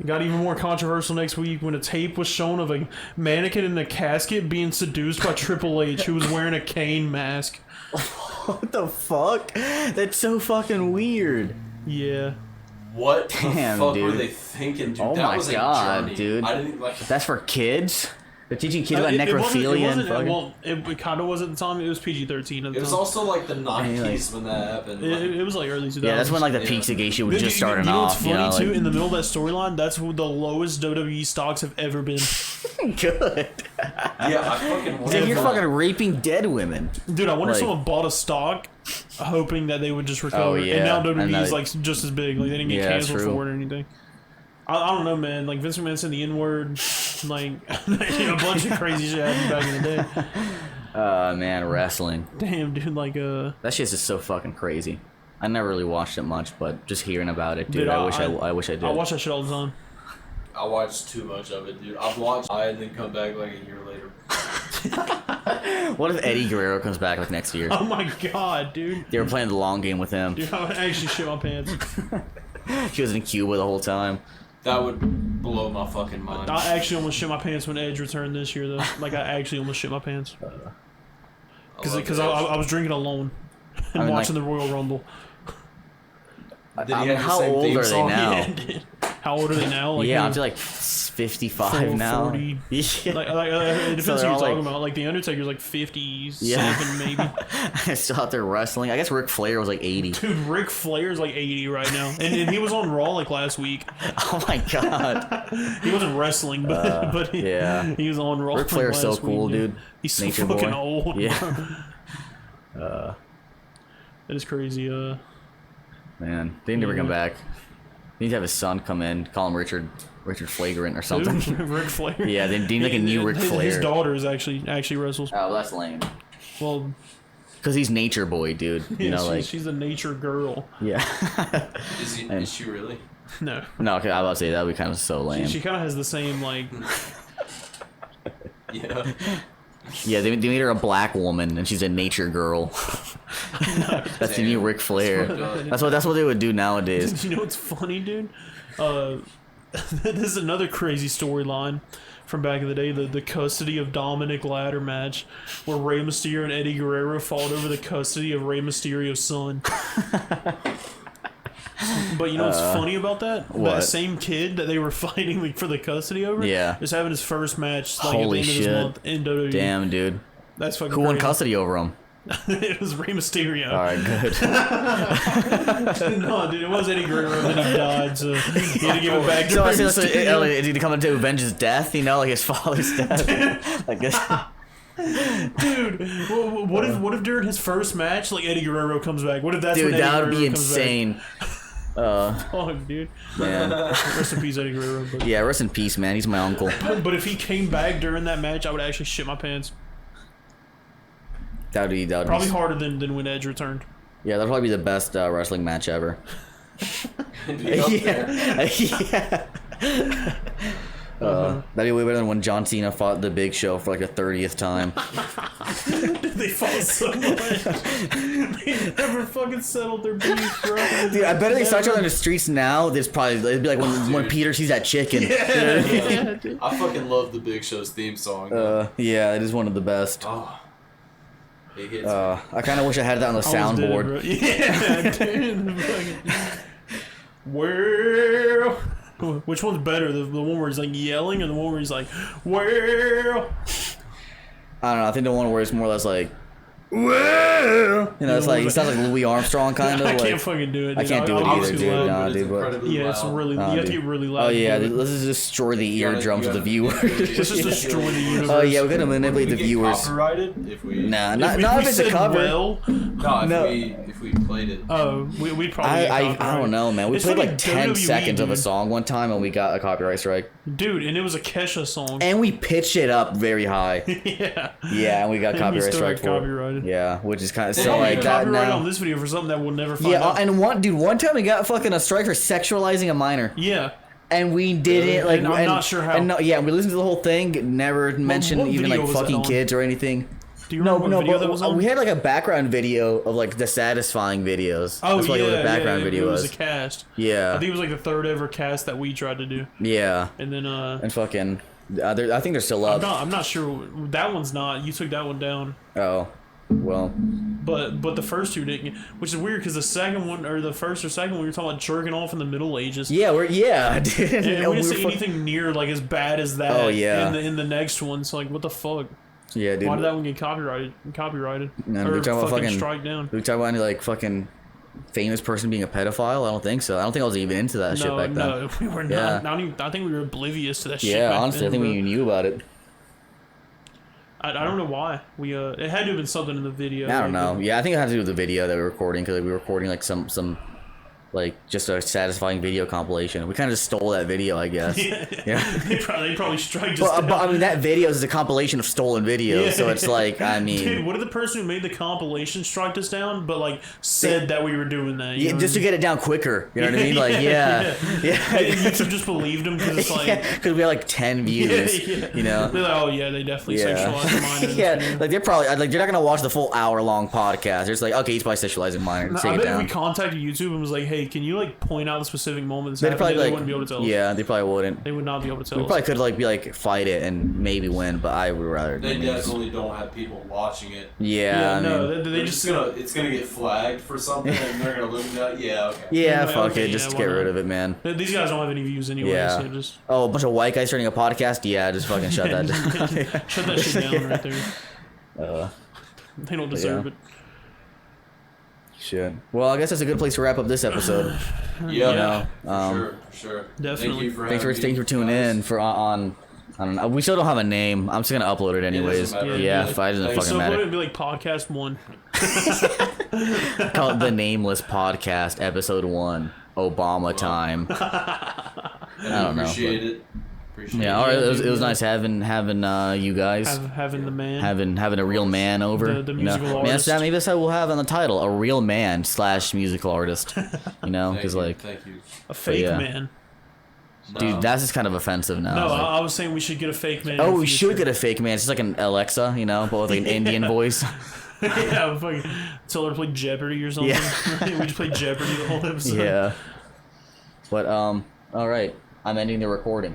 It got even more controversial next week when a tape was shown of a mannequin in a casket being seduced by Triple H, who was wearing a Kane mask. What the fuck? That's so fucking weird. Yeah. What Damn, the fuck dude. were they thinking, dude? Oh that my was God, a journey. dude. I didn't like. That's for kids? They're teaching kids about necrophilia and fucking... Well, it kind of was at the time. It was PG-13 at the time. It was also like the 90s when that happened. It was like early 2000s. Yeah, that's when like the Pizzagate was just starting you know off. what's funny too? Like... In the middle of that storyline, that's where the lowest WWE stocks have ever been. Good. Yeah, I fucking wonder. Dude, you're fucking raping dead women. Dude, I wonder if Like- someone bought a stock hoping that they would just recover. Oh, yeah. And now And WWE's now like just as big. Like they didn't get Yeah, that's canceled true. for it or anything. I don't know, man. Like Vince McMahon said the N-word. Like a bunch of crazy shit happened back in the day. Man, wrestling. Damn, dude. Like That shit's just so fucking crazy. I never really watched it much, but just hearing about it, dude, Dude, I wish I did. I watch that shit all the time. I watched too much of it, dude. I've watched and then come back like a year later. What if Eddie Guerrero comes back like next year? Oh my god, dude. They were playing the long game with him. Dude, I would actually shit my pants. He was in Cuba the whole time. That would blow my fucking mind. I actually almost shit my pants when Edge returned this year, though. Like, I actually almost shit my pants. Because I was drinking alone and I mean, watching the Royal Rumble. Did he I mean, have the how same old theme are they song? now? Yeah, dude. How old are they now? Like, Yeah, you I'm know, to like 55 now. 40. Yeah. It depends So who they're you're all talking like- about. Like, The Undertaker's like 57, Yeah. maybe. Still out there wrestling. I guess Ric Flair was like 80. Dude, Ric Flair's like 80 right now. And he was on Raw like last week. Oh my god. He wasn't wrestling, but yeah. he was on Raw. Ric Flair's so last cool, week, dude. He's so Nature fucking boy. old. Yeah. That is crazy. Man, they need to bring him back. They need to have his son come in, call him Richard Flagrant or something. Dude, Ric Flair. Yeah, they need like a new Ric His Flair. daughter is actually wrestles. Oh, that's lame. Well, Because he's Nature Boy, dude. You know, like... she's a nature girl. Yeah. Is she really? No, No, okay, I was about to say, that would be kind of so lame. she kind of has the same like. Yeah. Yeah, they made her a black woman, and she's a nature girl. That's the new Ric Flair. That's what they would do nowadays. You know what's funny, dude? This is another crazy storyline from back in the day. The custody of Dominic ladder match, where Rey Mysterio and Eddie Guerrero fought over the custody of Rey Mysterio's son. But you know what's funny about that? What? That same kid that they were fighting for the custody over, Yeah. is having his first match like Holy at the end shit. of this month in WWE. Damn, dude. That's fucking Who won crazy. custody over him? It was Rey Mysterio. All right, good. No, dude, it was Eddie Guerrero, then he died, so he had to give it back to So, Rey so, Mysterio. did he come in to avenge his death? You know, like his father's death. I guess. Dude, what if during his first match, like Eddie Guerrero comes back? What if that's Dude, when Eddie that would Guerrero be comes insane. back? Oh, dude. Man. Rest in peace, Eddie Guerrero. But, Yeah, rest in peace, man. He's my uncle. but if he came back during that match, I would actually shit my pants. That would Probably be, harder than when Edge returned. yeah, that'd probably be the best wrestling match ever. Yeah. That'd be way better than when John Cena fought the Big Show for like the 30th time. They fought so much. They never fucking settled their beef, bro. Dude, I bet if they start each other in the streets now, there's probably it'd be like when Peter sees that chicken. Yeah, dude. I fucking love the Big Show's theme song. Yeah, it is one of the best. Oh, it hits. I kind of wish I had that on the I almost did it, soundboard. bro. Yeah, dude. Well, which one's better? The one where he's like yelling, or the one where he's like, well? I don't know. I think the one where it's more or less like, well, you know, it's like he sounds like Louis Armstrong kind of. I like, can't fucking do it. I Dude. can't do it I'll either, be too dude. loud. Nah, but it's dude, but- incredibly Yeah, it's loud. really. You have to get really loud. Oh to yeah, do it. let's just destroy the You gotta- eardrums you of the gotta- viewers. Let's just destroy the universe. Oh yeah, we're gonna Would manipulate we the get viewers. copyrighted if we? Nah, If not we if it's a said cover. well, No, No. if we played it. oh, we'd probably. Get I copyrighted. don't know, man. We It's played fucking like 10 WWE, seconds of a dude. song one time and we got a copyright strike. Dude, and it was a Kesha song. And we pitched it up very high. Yeah. Yeah, and we got And we copyright still strike got for it. copyrighted. Yeah, which is kind of They so probably like get that Copyright now. on this video for something that we'll never find Yeah, out. and one time we got fucking a strike for sexualizing a minor. Yeah. And we did it like And I'm not sure how. And no, yeah, we listened to the whole thing. Never mentioned what even video like was that fucking on? kids or anything. Do you No, remember no, what video but that was on? we had like a background video of like the satisfying videos. Oh, That's yeah, like what the background yeah, video it was. was a cast. I Yeah, think it was like the third ever cast that we tried to do. yeah, And then, and fucking, I think they're still up. I'm not sure. That one's not. You took that one down. Oh, well, But the first two didn't, which is weird because the second one, or the first or second one, we were talking about jerking off in the Middle Ages. yeah, dude. And we didn't see were anything near like as bad as that. Oh, yeah. In the next one, so like, what the fuck? yeah, dude. Why did that one get copyrighted? Man, or we talking about fucking fucking- strike down? We talk about any like fucking famous person being a pedophile? I don't think so. I don't think I was even into that shit No, back then. no, we were Yeah. not. Not even, I think we were oblivious to that shit. Yeah, back honestly, then, I think bro. we knew about it. I don't know why we. It had to have been something in the video. I don't like, know. Yeah, I think it had to do with the video that we were recording because we were recording like some like just a satisfying video compilation. We kind of just stole that video, I guess. Yeah. they probably strike just. But, down. I mean, that video is a compilation of stolen videos, Yeah. so it's like, I mean, Dude, what if the person who made the compilation striked us down, but like said that we were doing that? You yeah, know just to what get it down quicker. You know what I mean? Like, Yeah, yeah, I mean? And YouTube just believed him because it's like. because we had like 10 views. Yeah. You know? They're like, oh yeah, they definitely Yeah, sexualized minors. yeah. Like they're probably like they're not gonna watch the full hour-long podcast. They're just like, okay, he's probably sexualizing minors. I Take it bet if down. we contacted YouTube and was like, hey, can you like point out the specific moment this They'd happened? probably They like, wouldn't be able to tell us. yeah, they probably wouldn't. They would not be able to tell We us. probably could like be like fight it and maybe win, but I would rather. They lose. definitely don't have people watching it. Yeah, I no, mean, they They're just it's gonna get flagged for something, and they're gonna look at yeah, okay. yeah, Okay, fuck it, yeah, just why get not? rid of it, man. These guys don't have any views anyway, Yeah. so just Oh, a bunch of white guys starting a podcast? Yeah, just fucking shut that down. shut that shit down right there. Uh, They don't deserve yeah. it. shit. Well, I guess that's a good place to wrap up this episode. Yeah, You know, for sure. Definitely. Thank you for thanks having for tuning guys. in for on. I don't know. We still don't have a name. I'm just gonna upload it anyways. doesn't matter. Yeah, Yeah. if I doesn't Like, fucking So matter. it'd be like podcast 1. Call it the Nameless Podcast, episode 1. Obama time. And I don't know, Appreciate it. Appreciate Yeah, it. all right. It was nice having you guys. Having the man. Having a real man over, The you know. musical Maybe artist. maybe that's how we'll have on the title, a real man / musical artist. You know, Thank because you, like, thank you. a fake yeah. man. dude, that's just kind of offensive now. No, Like, I was saying we should get a fake man. oh, in the we should future. get a fake man. It's just like an Alexa, you know, but with like an Indian voice. Yeah, fucking tell her to play Jeopardy or something. Yeah. We just play Jeopardy the whole episode. Yeah. But all right. I'm ending the recording.